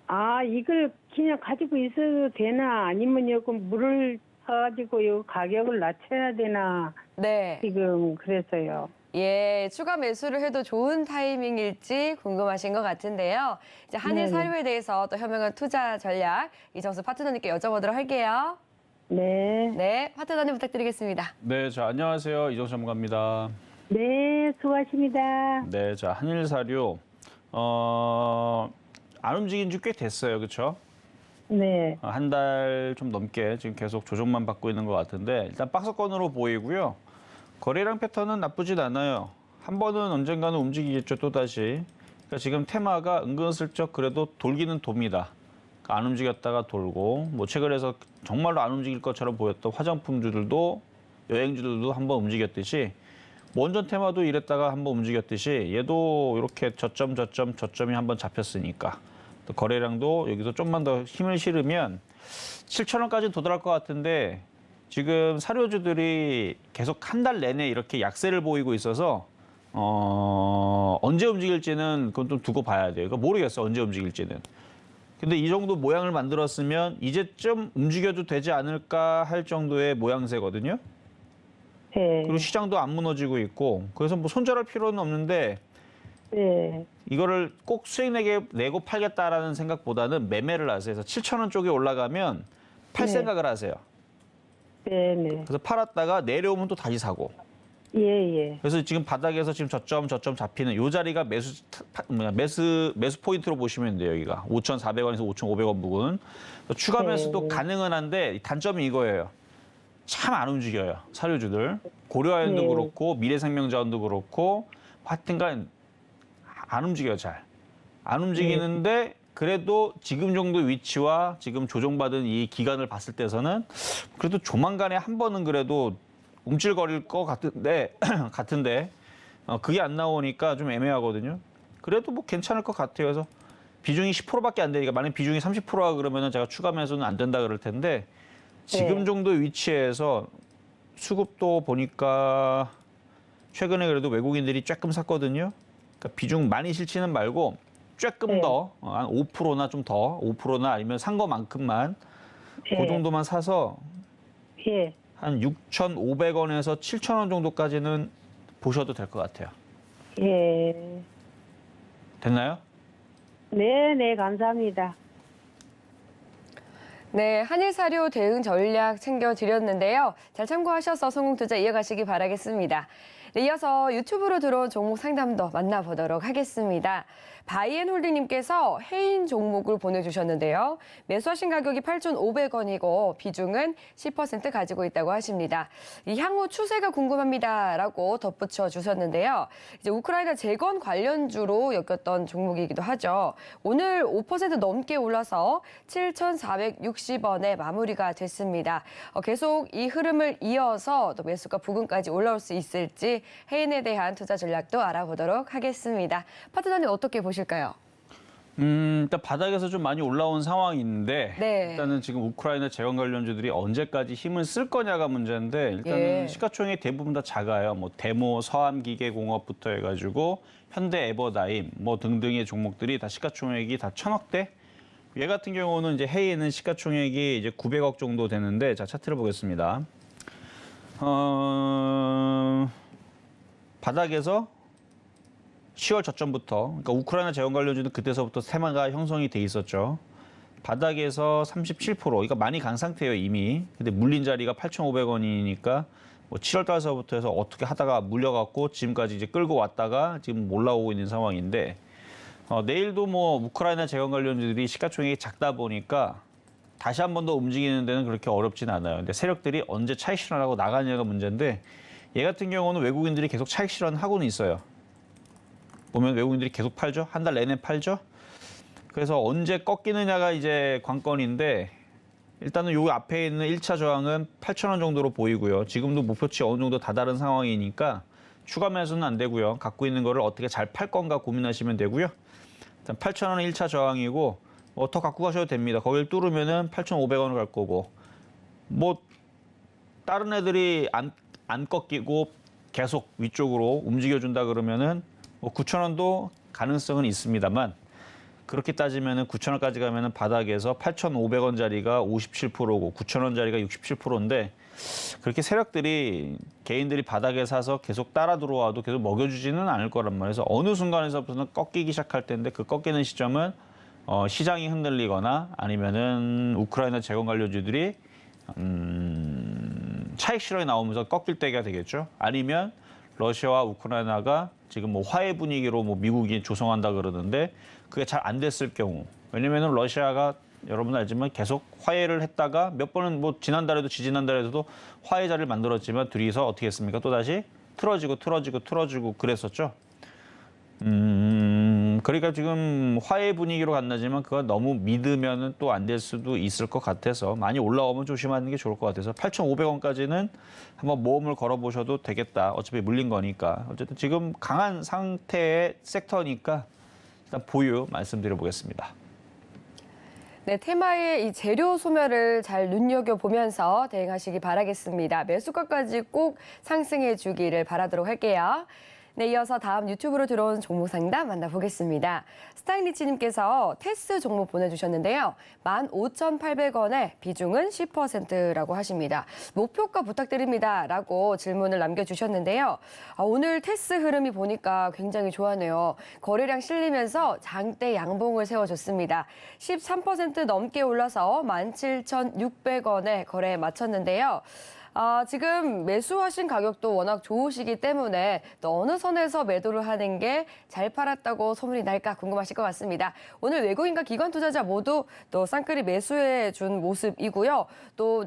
아, 이걸 그냥 가지고 있어도 되나? 아니면 여기 물을 사가지고 요 가격을 낮춰야 되나? 네. 지금 그래서요. 예, 추가 매수를 해도 좋은 타이밍일지 궁금하신 것 같은데요. 이제 한일 네네. 사료에 대해서 또 현명한 투자 전략 이정수 파트너님께 여쭤보도록 할게요. 네. 네, 파트너님 부탁드리겠습니다. 네, 자 안녕하세요. 이정수 전문가입니다. 네, 수고하십니다. 네, 자 한일사료 안 움직인 지 꽤 됐어요, 그렇죠? 네. 한 달 좀 넘게 지금 계속 조정만 받고 있는 것 같은데 일단 박스권으로 보이고요. 거래량 패턴은 나쁘진 않아요. 한 번은 언젠가는 움직이겠죠, 또다시. 그러니까 지금 테마가 은근슬쩍 그래도 돌기는 돕니다. 그러니까 안 움직였다가 돌고 뭐 최근에서 정말로 안 움직일 것처럼 보였던 화장품주들도 여행주들도 한번 움직였듯이 원전 테마도 이랬다가 한번 움직였듯이 얘도 이렇게 저점이 한번 잡혔으니까 또 거래량도 여기서 좀만 더 힘을 실으면 7,000원까지 도달할 것 같은데 지금 사료주들이 계속 한 달 내내 이렇게 약세를 보이고 있어서 언제 움직일지는 그건 좀 두고 봐야 돼요. 그러니까 모르겠어 언제 움직일지는. 근데 이 정도 모양을 만들었으면 이제쯤 움직여도 되지 않을까 할 정도의 모양새거든요. 네. 그리고 시장도 안 무너지고 있고 그래서 뭐 손절할 필요는 없는데 네. 이거를 꼭 수익 내고 팔겠다라는 생각보다는 매매를 하세요. 그래서 7,000원 쪽에 올라가면 팔 네. 생각을 하세요. 네네. 그래서 팔았다가 내려오면 또 다시 사고. 예, 예. 그래서 지금 바닥에서 지금 저점 잡히는 요 자리가 매수 포인트로 보시면 돼요. 여기가 5,400원에서 5,500원 부근. 추가 네. 매수도 가능은 한데 단점이 이거예요. 참 안 움직여요. 사료주들. 고려아연도 네. 그렇고 미래생명자원도 그렇고 하여튼간 안 움직여요. 잘. 안 움직이는데 그래도 지금 정도 위치와 지금 조정받은 이 기간을 봤을 때서는 그래도 조만간에 한 번은 그래도 움찔거릴 것 같은데 그게 안 나오니까 좀 애매하거든요. 그래도 뭐 괜찮을 것 같아요. 그래서 비중이 10%밖에 안 되니까 만약 비중이 30%가 그러면은 제가 추가 매수는 안 된다 그럴 텐데 지금 네. 정도 위치에서 수급도 보니까 최근에 그래도 외국인들이 조금 샀거든요. 그러니까 비중 많이 실지는 말고 조금 네. 더, 한 5%나 좀 더, 5%나 아니면 산 것만큼만 그 네. 정도만 사서 예. 한 6,500원에서 7,000원 정도까지는 보셔도 될 것 같아요. 예. 됐나요? 네, 네, 감사합니다. 네, 한일사료 대응 전략 챙겨드렸는데요. 잘 참고하셔서 성공 투자 이어가시기 바라겠습니다. 네, 이어서 유튜브로 들어온 종목 상담도 만나보도록 하겠습니다. 바이앤홀딩님께서 해인 종목을 보내주셨는데요. 매수하신 가격이 8,500원이고 비중은 10% 가지고 있다고 하십니다. 이 향후 추세가 궁금합니다라고 덧붙여 주셨는데요. 이제 우크라이나 재건 관련주로 엮였던 종목이기도 하죠. 오늘 5% 넘게 올라서 7,460원에 마무리가 됐습니다. 계속 이 흐름을 이어서 또 매수가 부근까지 올라올 수 있을지 해인에 대한 투자 전략도 알아보도록 하겠습니다. 파트너님 어떻게 보실까요? 일단 바닥에서 좀 많이 올라온 상황인데 네. 일단은 지금 우크라이나 재건 관련주들이 언제까지 힘을 쓸 거냐가 문제인데 일단은 예. 시가총액이 대부분 다 작아요. 뭐 데모, 서암기계공업부터 해가지고 현대 에버다임 뭐 등등의 종목들이 다 시가총액이 다 1,000억대. 얘 같은 경우는 이제 해외에는 시가총액이 이제 900억 정도 되는데 자 차트를 보겠습니다. 바닥에서 10월 저점부터, 그러니까 우크라이나 재건 관련주는 그때서부터 테마가 형성이 돼 있었죠. 바닥에서 37%, 그러니까 많이 간 상태예요 이미. 근데 물린 자리가 8,500원이니까 뭐 7월 달서부터 해서 어떻게 하다가 물려갖고 지금까지 이제 끌고 왔다가 지금 올라오고 있는 상황인데 내일도 뭐 우크라이나 재건 관련주들이 시가총액이 작다 보니까 다시 한 번 더 움직이는 데는 그렇게 어렵진 않아요. 근데 세력들이 언제 차익 실현하고 나가냐가 문제인데 얘 같은 경우는 외국인들이 계속 차익 실현하고는 있어요. 보면 외국인들이 계속 팔죠. 한 달 내내 팔죠. 그래서 언제 꺾이느냐가 이제 관건인데 일단은 요 앞에 있는 1차 저항은 8,000원 정도로 보이고요. 지금도 목표치 어느 정도 다다른 상황이니까 추가 매수는 안 되고요. 갖고 있는 거를 어떻게 잘 팔 건가 고민하시면 되고요. 일단 8,000원은 1차 저항이고 더 갖고 가셔도 됩니다. 거길 뚫으면은 8,500원을 갈 거고 뭐 다른 애들이 안 꺾이고 계속 위쪽으로 움직여준다 그러면은 뭐 9,000원도 가능성은 있습니다만 그렇게 따지면은 9,000원까지 가면은 바닥에서 8,500원짜리가 57%고 9,000원짜리가 67%인데 그렇게 세력들이 개인들이 바닥에 사서 계속 따라 들어와도 계속 먹여주지는 않을 거란 말이에요. 그래서 어느 순간에서부터는 꺾이기 시작할 텐데 그 꺾이는 시점은 시장이 흔들리거나 아니면은 우크라이나 재건 관련주들이 차익 실현이 나오면서 꺾일 때가 되겠죠. 아니면 러시아와 우크라이나가 지금 뭐 화해 분위기로 뭐 미국이 조성한다 그러는데 그게 잘 안 됐을 경우 왜냐면은 러시아가 여러분 알지만 계속 화해를 했다가 몇 번은 뭐 지난달에도 지지난달에도 화해 자리를 만들었지만 둘이서 어떻게 했습니까? 또 다시 틀어지고 그랬었죠. 그러니까 지금 화해 분위기로 간다지만 그거 너무 믿으면은 또 안 될 수도 있을 것 같아서 많이 올라오면 조심하는 게 좋을 것 같아서 8,500원까지는 한번 모험을 걸어보셔도 되겠다. 어차피 물린 거니까. 어쨌든 지금 강한 상태의 섹터니까 일단 보유 말씀드려보겠습니다. 네, 테마의 이 재료 소멸을 잘 눈여겨보면서 대응하시기 바라겠습니다. 매수가까지 꼭 상승해 주기를 바라도록 할게요. 네, 이어서 다음 유튜브로 들어온 종목 상담 만나보겠습니다. 스타일리치님께서 테스 종목 보내주셨는데요. 15,800원에 비중은 10%라고 하십니다. 목표가 부탁드립니다. 라고 질문을 남겨주셨는데요. 오늘 테스 흐름이 보니까 굉장히 좋아하네요. 거래량 실리면서 장대 양봉을 세워줬습니다. 13% 넘게 올라서 17,600원에 거래에 마쳤는데요. 지금 매수하신 가격도 워낙 좋으시기 때문에 또 어느 선에서 매도를 하는 게 잘 팔았다고 소문이 날까 궁금하실 것 같습니다. 오늘 외국인과 기관 투자자 모두 또 쌍끌이 매수해 준 모습이고요. 또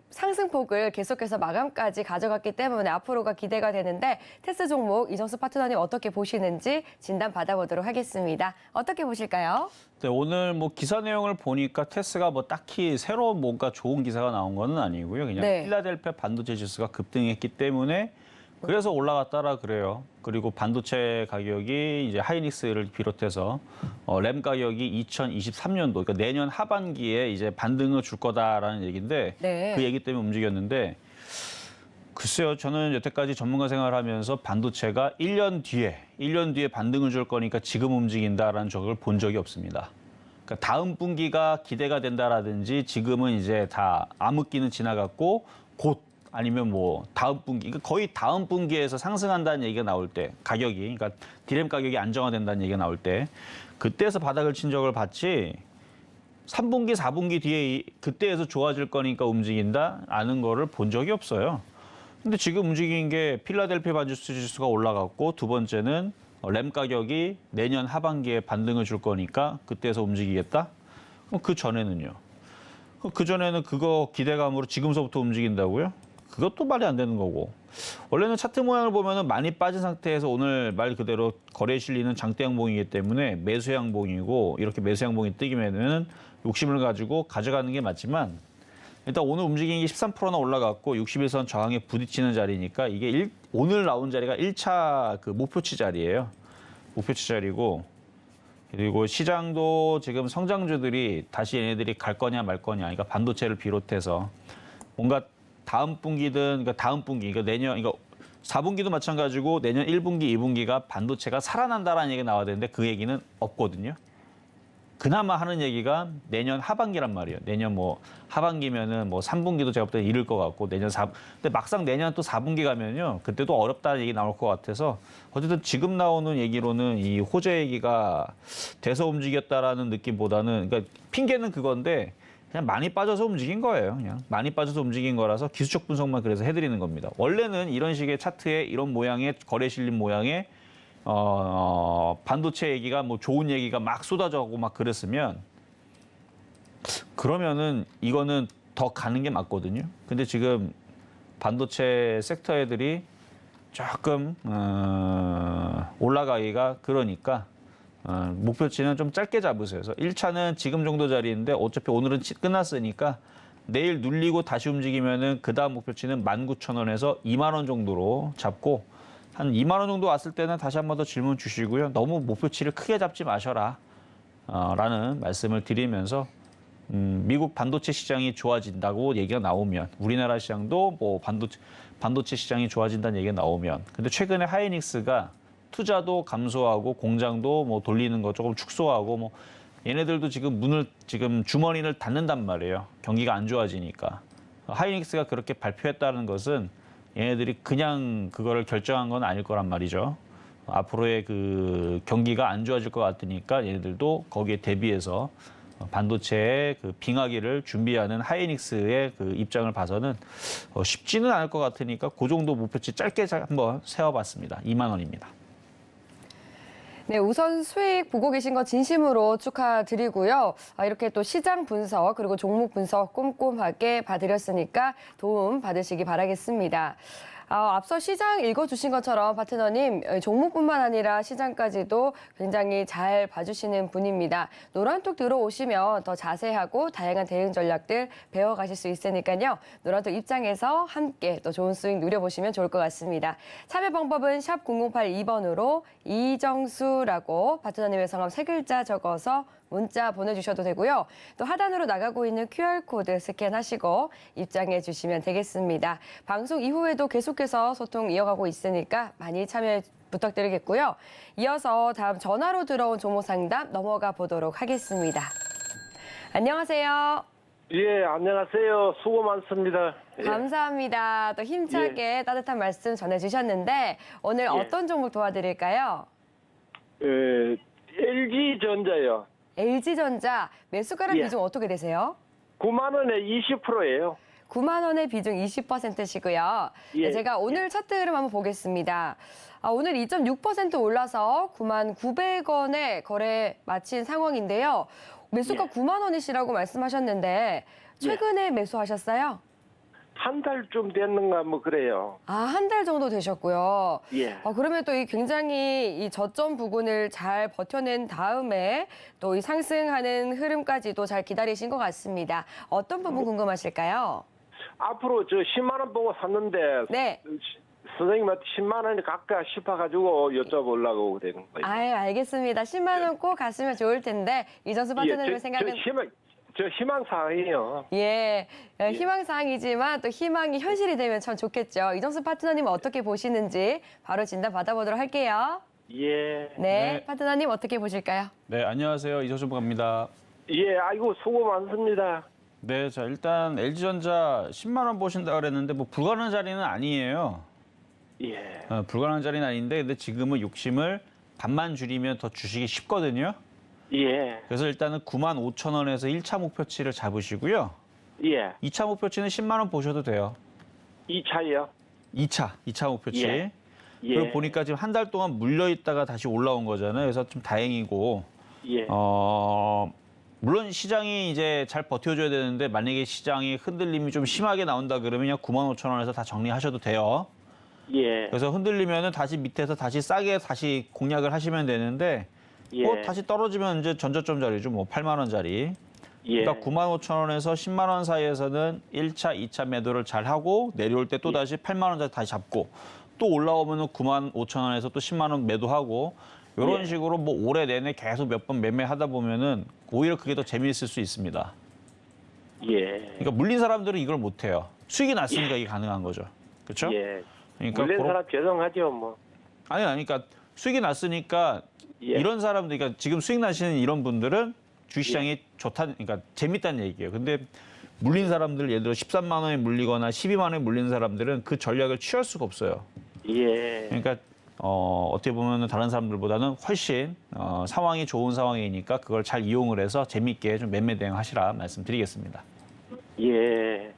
상승폭을 계속해서 마감까지 가져갔기 때문에 앞으로가 기대가 되는데 테스 종목 이정수 파트너님 어떻게 보시는지 진단 받아보도록 하겠습니다. 어떻게 보실까요? 네, 오늘 뭐 기사 내용을 보니까 테스가 뭐 딱히 새로 뭔가 좋은 기사가 나온 건 아니고요. 그냥 네. 필라델피아 반도체 지수가 급등했기 때문에 그래서 올라갔다라 그래요. 그리고 반도체 가격이 이제 하이닉스를 비롯해서 램 가격이 2023년도 그러니까 내년 하반기에 이제 반등을 줄 거다라는 얘기인데 네. 그 얘기 때문에 움직였는데 글쎄요. 저는 여태까지 전문가 생활을 하면서 반도체가 1년 뒤에 반등을 줄 거니까 지금 움직인다라는 적을 본 적이 없습니다. 그러니까 다음 분기가 기대가 된다라든지 지금은 이제 다 암흑기는 지나갔고 곧 아니면 뭐 다음 분기, 그러니까 거의 다음 분기에서 상승한다는 얘기가 나올 때 가격이, 그러니까 디램 가격이 안정화된다는 얘기가 나올 때 그때에서 바닥을 친 적을 봤지 3분기, 4분기 뒤에 그때에서 좋아질 거니까 움직인다? 아는 거를 본 적이 없어요. 근데 지금 움직인 게 필라델피아 반도체 지수가 올라갔고 두 번째는 램 가격이 내년 하반기에 반등을 줄 거니까 그때에서 움직이겠다? 그럼 그 전에는요? 그 전에는 그거 기대감으로 지금서부터 움직인다고요? 그것도 말이 안 되는 거고. 원래는 차트 모양을 보면은 많이 빠진 상태에서 오늘 말 그대로 거래에 실리는 장대 양봉이기 때문에 매수 양봉이고 이렇게 매수 양봉이 뜨기면은 욕심을 가지고 가져가는 게 맞지만 일단 오늘 움직임이 13%나 올라갔고 61선 저항에 부딪히는 자리니까 이게 오늘 나온 자리가 1차 그 목표치 자리예요. 목표치 자리고 그리고 시장도 지금 성장주들이 다시 얘네들이 갈 거냐 말 거냐 그러니까 반도체를 비롯해서 뭔가 다음 분기든 그러니까 다음 분기 그러니까 내년 이거 4분기도 마찬가지고 내년 1분기, 2분기가 반도체가 살아난다라는 얘기가 나와야 되는데 그 얘기는 없거든요. 그나마 하는 얘기가 내년 하반기란 말이에요. 내년 뭐 하반기면은 뭐 3분기도 제가 볼 때 이를 것 같고 내년 4. 근데 막상 내년 또 4분기 가면요. 그때도 어렵다는 얘기 나올 것 같아서 어쨌든 지금 나오는 얘기로는 이 호재 얘기가 돼서 움직였다라는 느낌보다는 그러니까 핑계는 그건데 그냥 많이 빠져서 움직인 거예요. 그냥 많이 빠져서 움직인 거라서 기술적 분석만 그래서 해드리는 겁니다. 원래는 이런 식의 차트에 이런 모양의 거래 실림 모양의 반도체 얘기가 뭐 좋은 얘기가 막 쏟아져고 막 그랬으면 그러면은 이거는 더 가는 게 맞거든요. 근데 지금 반도체 섹터 애들이 조금 올라가기가 그러니까 목표치는 좀 짧게 잡으세요. 그래서 1차는 지금 정도 자리인데 어차피 오늘은 끝났으니까 내일 눌리고 다시 움직이면은 그 다음 목표치는 19,000원에서 2만 원 정도로 잡고 한 2만 원 정도 왔을 때는 다시 한 번 더 질문 주시고요. 너무 목표치를 크게 잡지 마셔라 라는 말씀을 드리면서 미국 반도체 시장이 좋아진다고 얘기가 나오면 우리나라 시장도 뭐 반도체 시장이 좋아진다는 얘기가 나오면 근데 최근에 하이닉스가 투자도 감소하고 공장도 뭐 돌리는 거 조금 축소하고 뭐 얘네들도 지금 주머니를 닫는단 말이에요. 경기가 안 좋아지니까. 하이닉스가 그렇게 발표했다는 것은 얘네들이 그냥 그거를 결정한 건 아닐 거란 말이죠. 앞으로의 그 경기가 안 좋아질 것 같으니까 얘네들도 거기에 대비해서 반도체의 그 빙하기를 준비하는 하이닉스의 그 입장을 봐서는 쉽지는 않을 것 같으니까 그 정도 목표치 짧게 한번 세워봤습니다. 2만 원입니다. 네, 우선 수익 보고 계신 거 진심으로 축하드리고요. 이렇게 또 시장 분석 그리고 종목 분석 꼼꼼하게 봐드렸으니까 도움 받으시기 바라겠습니다. 앞서 시장 읽어주신 것처럼 파트너님 종목뿐만 아니라 시장까지도 굉장히 잘 봐주시는 분입니다. 노란톡 들어오시면 더 자세하고 다양한 대응 전략들 배워가실 수 있으니까요. 노란톡 입장에서 함께 또 좋은 수익 누려보시면 좋을 것 같습니다. 참여 방법은 샵 0082번으로 이정수라고 파트너님의 성함 3글자 적어서 문자 보내주셔도 되고요. 또 하단으로 나가고 있는 QR코드 스캔하시고 입장해 주시면 되겠습니다. 방송 이후에도 계속해서 소통 이어가고 있으니까 많이 참여 부탁드리겠고요. 이어서 다음 전화로 들어온 종목 상담 넘어가 보도록 하겠습니다. 안녕하세요. 예, 안녕하세요. 수고 많습니다. 예. 감사합니다. 또 힘차게 따뜻한 말씀 전해주셨는데 오늘 어떤 종목 도와드릴까요? LG전자요. LG전자 매수가랑 예. 비중 어떻게 되세요? 9만 원에 20%예요. 9만 원의 비중 20%시고요. 예. 네, 제가 오늘 차트 흐름 한번 보겠습니다. 오늘 2.6% 올라서 9만 900원에 거래 마친 상황인데요. 매수가 예. 9만 원이시라고 말씀하셨는데 최근에 매수하셨어요? 한 달쯤 됐는가 뭐 그래요. 한 달 정도 되셨고요. 예. 그러면 또 굉장히 이 저점 부근을 잘 버텨낸 다음에 또 이 상승하는 흐름까지도 잘 기다리신 것 같습니다. 어떤 부분 궁금하실까요? 앞으로 저 10만 원 보고 샀는데 네. 선생님한테 10만 원이 각각 싶어가지고 여쭤보려고 되는 거예요. 아유, 알겠습니다. 10만 원 꼭 갔으면 좋을 텐데 이정수 파트너님의 생각은 저 희망사항이에요. 예, 희망사항이지만 또 희망이 현실이 되면 참 좋겠죠. 이정수 파트너님 어떻게 보시는지 바로 진단 받아보도록 할게요. 예. 네, 네. 파트너님 어떻게 보실까요? 네, 안녕하세요. 이정수 부장입니다. 예, 아이고 수고 많습니다. 네, 자 일단 LG전자 10만 원 보신다 그랬는데 뭐 불가능한 자리는 아니에요. 예. 불가능한 자리는 아닌데 근데 지금은 욕심을 반만 줄이면 더 주시기 쉽거든요. 예. 그래서 일단은 9만 5천 원에서 1차 목표치를 잡으시고요. 예. 2차 목표치는 10만 원 보셔도 돼요. 2차요. 2차 목표치. 예. 예. 그리고 보니까 지금 한 달 동안 물려 있다가 다시 올라온 거잖아요. 그래서 좀 다행이고. 예. 물론 시장이 이제 잘 버텨줘야 되는데 만약에 시장이 흔들림이 좀 심하게 나온다 그러면 그냥 9만 5천 원에서 다 정리하셔도 돼요. 예. 그래서 흔들리면은 다시 밑에서 다시 싸게 다시 공략을 하시면 되는데 예. 다시 떨어지면 이제 전저점 자리죠. 뭐 8만 원짜리. 예. 그러니까 9만 5천 원에서 10만 원 사이에서는 1차, 2차 매도를 잘 하고 내려올 때 또 다시 8만 원짜리 다시 잡고 또 올라오면은 9만 5천 원에서 또 10만 원 매도하고 이런 예. 식으로 뭐 올해 내내 계속 몇 번 매매하다 보면은 오히려 그게 더 재미있을 수 있습니다. 예. 그러니까 물린 사람들은 이걸 못 해요. 수익이 났으니까 이게 가능한 거죠. 그렇죠? 예. 그러니까 물린 사람 죄송하죠, 뭐. 그러니까 수익이 났으니까 예. 이런 사람들, 그러니까 지금 수익 나시는 이런 분들은 주식시장이 좋다, 그러니까 재밌다는 얘기예요. 근데 물린 사람들, 예를 들어 13만 원에 물리거나 12만 원에 물린 사람들은 그 전략을 취할 수가 없어요. 예. 그러니까 어떻게 보면 다른 사람들보다는 훨씬 상황이 좋은 상황이니까 그걸 잘 이용을 해서 재밌게 좀 매매 대응하시라 말씀드리겠습니다. 예.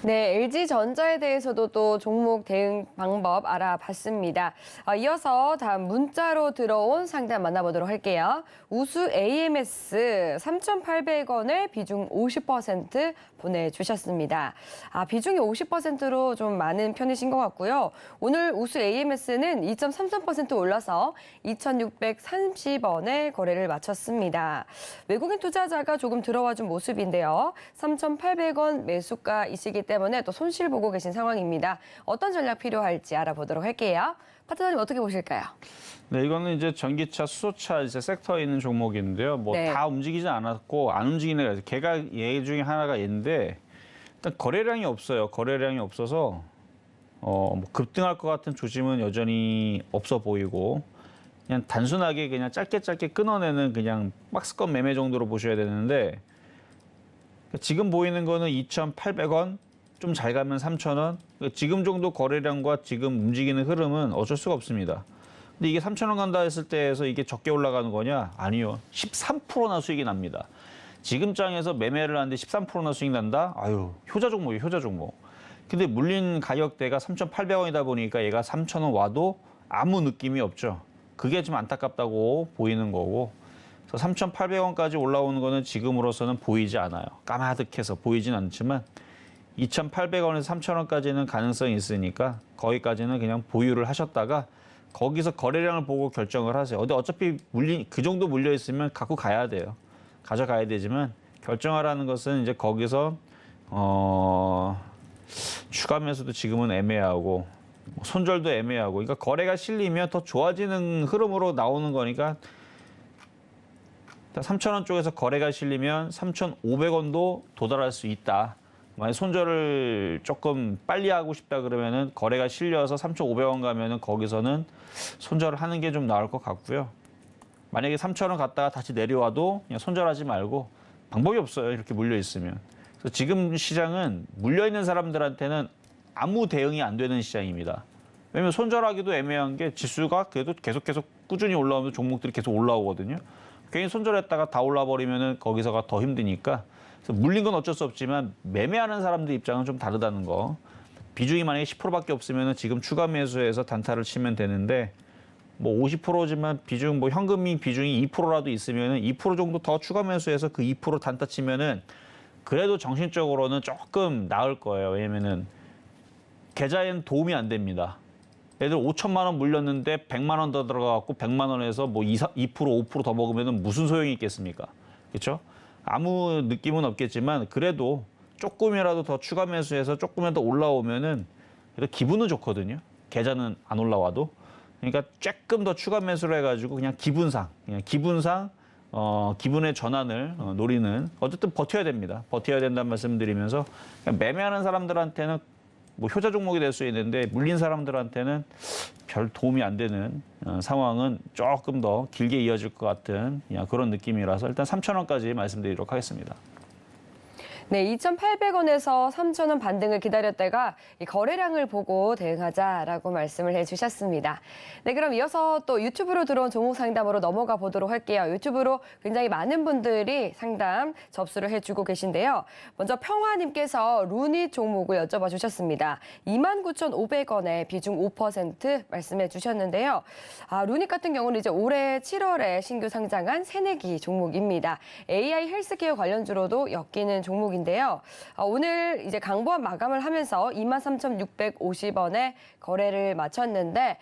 네, LG전자에 대해서도 또 종목 대응 방법 알아봤습니다. 이어서 다음 문자로 들어온 상담 만나보도록 할게요. 우수 AMS 3,800원에 비중 50% 보내주셨습니다. 비중이 50%로 좀 많은 편이신 것 같고요. 오늘 우수 AMS는 2.33% 올라서 2,630원에 거래를 마쳤습니다. 외국인 투자자가 조금 들어와 준 모습인데요. 3,800원 매수가이시기 때문에 또 손실 보고 계신 상황입니다. 어떤 전략 필요할지 알아보도록 할게요. 파트너님 어떻게 보실까요? 네, 이거는 이제 전기차, 수소차 이제 섹터에 있는 종목인데요. 뭐 네. 다 움직이지 않았고 안 움직이는 애가 걔가 얘 중에 하나가 얘인데 일단 거래량이 없어요. 거래량이 없어서 뭐 급등할 것 같은 조짐은 여전히 없어 보이고 그냥 단순하게 그냥 짧게 끊어내는 그냥 박스권 매매 정도로 보셔야 되는데 지금 보이는 거는 2,800원, 좀 잘 가면 3,000원. 지금 정도 거래량과 지금 움직이는 흐름은 어쩔 수가 없습니다. 근데 이게 3,000원 간다 했을 때에서 이게 적게 올라가는 거냐? 아니요. 13%나 수익이 납니다. 지금 장에서 매매를 하는데 13%나 수익 난다? 아유, 효자 종목이에요, 효자 종목. 근데 물린 가격대가 3,800원이다 보니까 얘가 3,000원 와도 아무 느낌이 없죠. 그게 좀 안타깝다고 보이는 거고. 그래서 3,800원까지 올라오는 거는 지금으로서는 보이지 않아요. 까마득해서 보이진 않지만 2,800원에서 3,000원까지는 가능성이 있으니까 거기까지는 그냥 보유를 하셨다가 거기서 거래량을 보고 결정을 하세요. 근데 어차피 그 정도 물려 있으면 갖고 가야 돼요. 가져가야 되지만 결정하라는 것은 이제 거기서 추가 매수도 지금은 애매하고 손절도 애매하고 그러니까 거래가 실리면 더 좋아지는 흐름으로 나오는 거니까 3,000원 쪽에서 거래가 실리면 3,500원도 도달할 수 있다. 만약 손절을 조금 빨리 하고 싶다 그러면은 거래가 실려서 3,500원 가면은 거기서는 손절을 하는 게 좀 나을 것 같고요. 만약에 3,000원 갔다가 다시 내려와도 그냥 손절하지 말고 방법이 없어요. 이렇게 물려 있으면. 그래서 지금 시장은 물려 있는 사람들한테는 아무 대응이 안 되는 시장입니다. 왜냐면 손절하기도 애매한 게 지수가 그래도 계속 꾸준히 올라오면 종목들이 계속 올라오거든요. 괜히 손절했다가 다 올라버리면은 거기서가 더 힘드니까 그래서 물린 건 어쩔 수 없지만 매매하는 사람들 입장은 좀 다르다는 거. 비중이 만약에 10%밖에 없으면은 지금 추가 매수해서 단타를 치면 되는데 뭐 50%지만 비중 뭐 현금이 비중이 2%라도 있으면은 2% 정도 더 추가 매수해서 그 2% 단타 치면은 그래도 정신적으로는 조금 나을 거예요. 왜냐면은 계좌에는 도움이 안 됩니다. 예를 들어 5천만 원 물렸는데 100만 원 더 들어가갖고 100만 원에서 뭐 2%, 5%더 먹으면 무슨 소용이 있겠습니까? 그렇죠? 아무 느낌은 없겠지만 그래도 조금이라도 더 추가 매수해서 조금이라도 올라오면은 그래도 기분은 좋거든요. 계좌는 안 올라와도. 그러니까 조금 더 추가 매수를 해가지고 그냥 기분상 기분의 전환을 노리는 어쨌든 버텨야 됩니다. 버텨야 된다는 말씀드리면서 그냥 매매하는 사람들한테는 뭐 효자 종목이 될 수 있는데 물린 사람들한테는 별 도움이 안 되는 상황은 조금 더 길게 이어질 것 같은 그런 느낌이라서 일단 3,000원까지 말씀드리도록 하겠습니다. 네, 2,800원에서 3,000원 반등을 기다렸다가 이 거래량을 보고 대응하자라고 말씀을 해주셨습니다. 네, 그럼 이어서 또 유튜브로 들어온 종목 상담으로 넘어가 보도록 할게요. 유튜브로 굉장히 많은 분들이 상담 접수를 해주고 계신데요. 먼저 평화님께서 루닛 종목을 여쭤봐 주셨습니다. 29,500원에 비중 5% 말씀해 주셨는데요. 루닛 같은 경우는 이제 올해 7월에 신규 상장한 새내기 종목입니다. AI 헬스케어 관련주로도 엮이는 종목입니다. 인데요. 오늘 이제 강보합 마감을 하면서 23,650원에 거래를 마쳤는데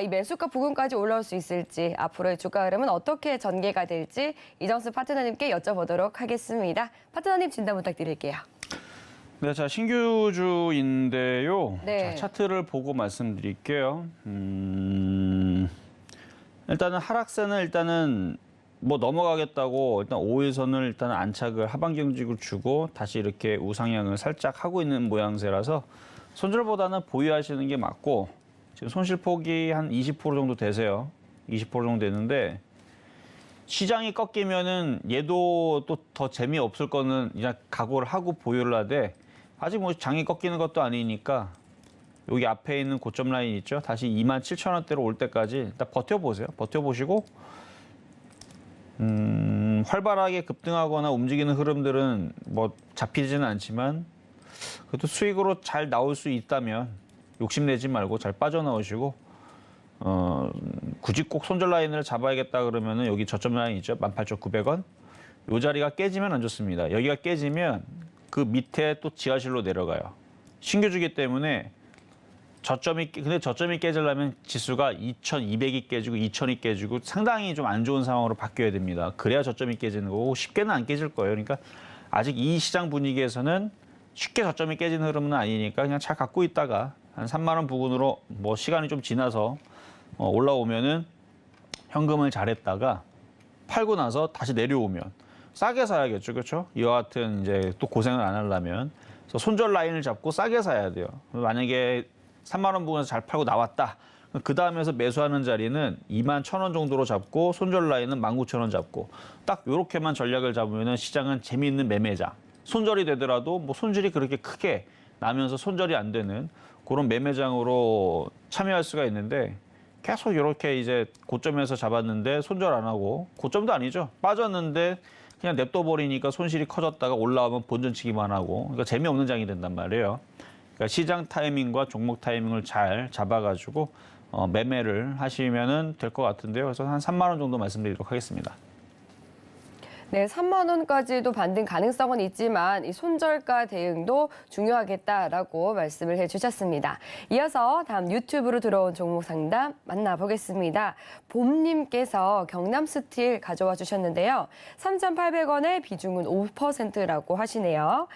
이 매수가 부근까지 올라올 수 있을지 앞으로의 주가 흐름은 어떻게 전개가 될지 이정수 파트너님께 여쭤보도록 하겠습니다. 파트너님 진단 부탁드릴게요. 네, 자 신규주인데요. 네. 자, 차트를 보고 말씀드릴게요. 일단은 하락세는 일단은 뭐 넘어가겠다고 일단 5일선을 일단 안착을 하반 경직을 주고 다시 이렇게 우상향을 살짝 하고 있는 모양새라서 손절보다는 보유하시는 게 맞고 지금 손실폭이 한 20% 정도 되세요. 20% 정도 되는데 시장이 꺾이면은 얘도 또 더 재미없을 거는 그냥 각오를 하고 보유를 하되 아직 뭐 장이 꺾이는 것도 아니니까 여기 앞에 있는 고점 라인 있죠? 다시 27,000원대로 올 때까지 일단 버텨보세요. 버텨보시고 활발하게 급등하거나 움직이는 흐름들은 뭐 잡히지는 않지만 그래도 수익으로 잘 나올 수 있다면 욕심내지 말고 잘 빠져나오시고 굳이 꼭 손절 라인을 잡아야겠다 그러면은 여기 저점 라인 있죠? 18,900원. 이 자리가 깨지면 안 좋습니다. 여기가 깨지면 그 밑에 또 지하실로 내려가요. 신규주기 때문에 근데 저점이 깨지려면 지수가 2,200이 깨지고 2,000이 깨지고 상당히 좀 안 좋은 상황으로 바뀌어야 됩니다. 그래야 저점이 깨지는 거고 쉽게는 안 깨질 거예요. 그러니까 아직 이 시장 분위기에서는 쉽게 저점이 깨지는 흐름은 아니니까 그냥 잘 갖고 있다가 한 3만 원 부근으로 뭐 시간이 좀 지나서 올라오면은 현금을 잘했다가 팔고 나서 다시 내려오면 싸게 사야겠죠. 그렇죠? 이와 같은 이제 또 고생을 안 하려면 그래서 손절 라인을 잡고 싸게 사야 돼요. 만약에 3만 원 부근에서 잘 팔고 나왔다. 그 다음에서 매수하는 자리는 21,000원 정도로 잡고 손절 라인은 19,000원 잡고 딱 이렇게만 전략을 잡으면 시장은 재미있는 매매장. 손절이 되더라도 뭐 손질이 그렇게 크게 나면서 손절이 안 되는 그런 매매장으로 참여할 수가 있는데 계속 이렇게 이제 고점에서 잡았는데 손절 안 하고 고점도 아니죠. 빠졌는데 그냥 냅둬 버리니까 손실이 커졌다가 올라오면 본전치기만 하고 그러니까 재미없는 장이 된단 말이에요. 그러니까 시장 타이밍과 종목 타이밍을 잘 잡아가지고 매매를 하시면은 될 것 같은데요. 그래서 한 3만 원 정도 말씀드리도록 하겠습니다. 네, 3만 원까지도 반등 가능성은 있지만 이 손절가 대응도 중요하겠다라고 말씀을 해주셨습니다. 이어서 다음 유튜브로 들어온 종목 상담 만나보겠습니다. 봄님께서 경남스틸 가져와 주셨는데요. 3,800원의 비중은 5%라고 하시네요.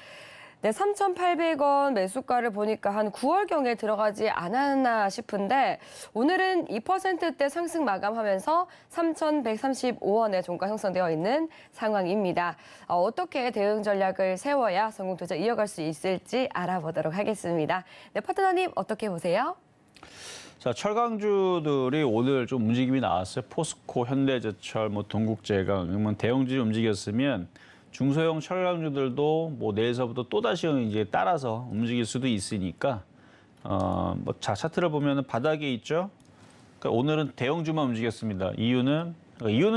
네, 3,800원 매수가를 보니까 한 9월경에 들어가지 않았나 싶은데 오늘은 2%대 상승 마감하면서 3,135원에 종가 형성되어 있는 상황입니다. 어떻게 대응 전략을 세워야 성공 투자 이어갈 수 있을지 알아보도록 하겠습니다. 네, 파트너님 어떻게 보세요? 자, 철강주들이 오늘 좀 움직임이 나왔어요. 포스코, 현대제철, 뭐 동국제강, 뭐 대형주들이 움직였으면 중소형 철강주들도 뭐 내일서부터 또 다시 이제 따라서 움직일 수도 있으니까 뭐 자, 차트를 보면은 바닥에 있죠. 그러니까 오늘은 대형주만 움직였습니다. 이유는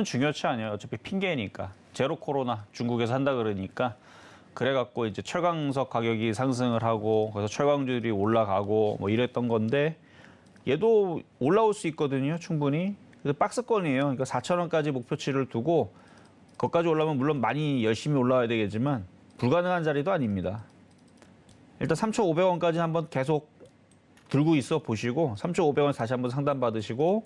중요치 않아요. 어차피 핑계니까 제로 코로나 중국에서 한다 그러니까 그래갖고 이제 철강석 가격이 상승을 하고 그래서 철강주들이 올라가고 뭐 이랬던 건데 얘도 올라올 수 있거든요. 충분히. 그래서 박스권이에요. 그러니까 4,000원까지 목표치를 두고 거기까지 올라오면 물론 많이 열심히 올라와야 되겠지만 불가능한 자리도 아닙니다. 일단 3,500원까지 한번 계속 들고 있어 보시고 3,500원 다시 한번 상담 받으시고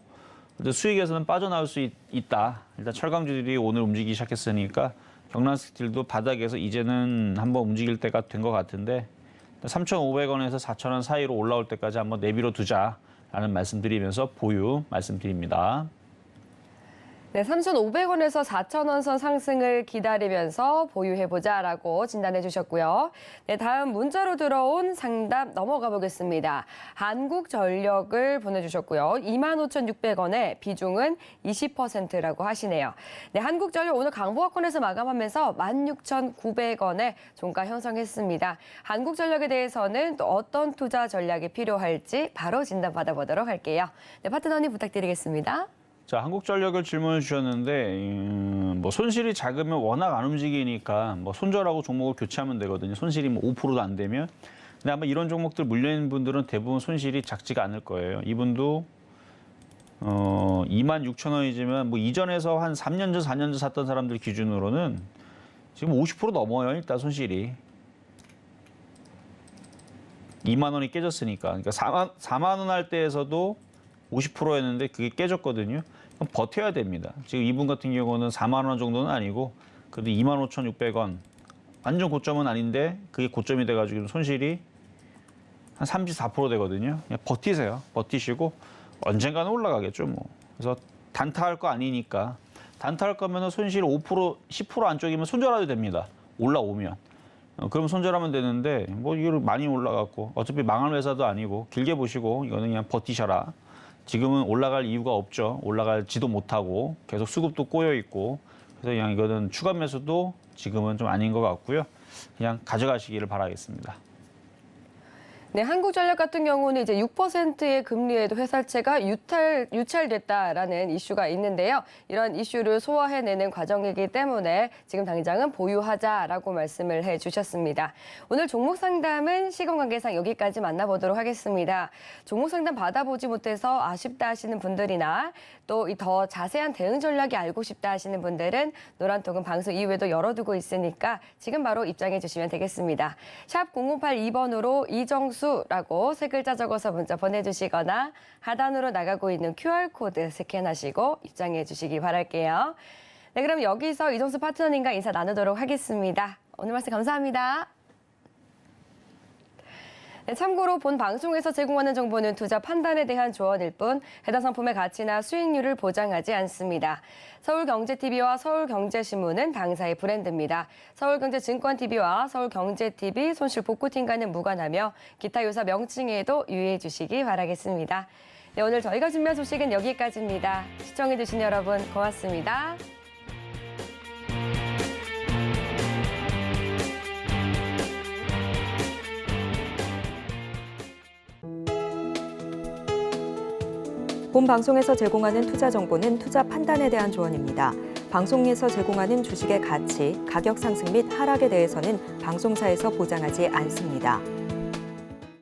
수익에서는 빠져나올 수 있다. 일단 철강주들이 오늘 움직이기 시작했으니까 경남스틸도 바닥에서 이제는 한번 움직일 때가 된 것 같은데 3,500원에서 4,000원 사이로 올라올 때까지 한번 내비로 두자라는 말씀드리면서 보유 말씀드립니다. 네, 3,500원에서 4,000원 선 상승을 기다리면서 보유해보자라고 진단해 주셨고요. 네, 다음 문자로 들어온 상담 넘어가 보겠습니다. 한국전력을 보내주셨고요. 25,600원에 비중은 20%라고 하시네요. 네, 한국전력 오늘 강보합권에서 마감하면서 16,900원에 종가 형성했습니다. 한국전력에 대해서는 또 어떤 투자 전략이 필요할지 바로 진단 받아보도록 할게요. 네, 파트너님 부탁드리겠습니다. 자, 한국전력을 질문을 주셨는데 뭐 손실이 작으면 워낙 안 움직이니까 뭐 손절하고 종목을 교체하면 되거든요. 손실이 뭐 5%도 안 되면. 근데 아마 이런 종목들 물려있는 분들은 대부분 손실이 작지가 않을 거예요. 이분도 26,000원이지만 뭐 이전에서 한 3년 전, 4년 전 샀던 사람들 기준으로는 지금 50% 넘어요. 일단 손실이. 2만 원이 깨졌으니까. 그러니까 4만 원 할 때에서도 50%였는데 그게 깨졌거든요. 그럼 버텨야 됩니다. 지금 이분 같은 경우는 4만 원 정도는 아니고 그래도 25,600원. 완전 고점은 아닌데 그게 고점이 돼가지고 손실이 한 34% 되거든요. 그냥 버티세요. 버티시고 언젠가는 올라가겠죠. 뭐. 그래서 단타할 거 아니니까 단타할 거면 손실 5%, 10% 안쪽이면 손절해도 됩니다. 올라오면. 그럼 손절하면 되는데 뭐 이걸 많이 올라갔고 어차피 망할 회사도 아니고 길게 보시고 이거는 그냥 버티셔라. 지금은 올라갈 이유가 없죠. 올라갈지도 못하고 계속 수급도 꼬여 있고 그래서 그냥 이거는 추가 매수도 지금은 좀 아닌 것 같고요. 그냥 가져가시기를 바라겠습니다. 네, 한국전력 같은 경우는 이제 6%의 금리에도 회사채가 유찰됐다라는 이슈가 있는데요. 이런 이슈를 소화해내는 과정이기 때문에 지금 당장은 보유하자라고 말씀을 해주셨습니다. 오늘 종목 상담은 시간 관계상 여기까지 만나보도록 하겠습니다. 종목 상담 받아보지 못해서 아쉽다 하시는 분들이나 또 더 자세한 대응 전략이 알고 싶다 하시는 분들은 노란통은 방송 이후에도 열어두고 있으니까 지금 바로 입장해 주시면 되겠습니다. 샵 0082번으로 이정수라고 세 글자 적어서 문자 보내주시거나 하단으로 나가고 있는 QR코드 스캔하시고 입장해 주시기 바랄게요. 네, 그럼 여기서 이정수 파트너님과 인사 나누도록 하겠습니다. 오늘 말씀 감사합니다. 네, 참고로 본 방송에서 제공하는 정보는 투자 판단에 대한 조언일 뿐 해당 상품의 가치나 수익률을 보장하지 않습니다. 서울경제TV와 서울경제신문은 당사의 브랜드입니다. 서울경제증권TV와 서울경제TV 손실복구팀과는 무관하며 기타 유사 명칭에도 유의해 주시기 바라겠습니다. 네, 오늘 저희가 준비한 소식은 여기까지입니다. 시청해 주신 여러분 고맙습니다. 본 방송에서 제공하는 투자 정보는 투자 판단에 대한 조언입니다. 방송에서 제공하는 주식의 가치, 가격 상승 및 하락에 대해서는 방송사에서 보장하지 않습니다.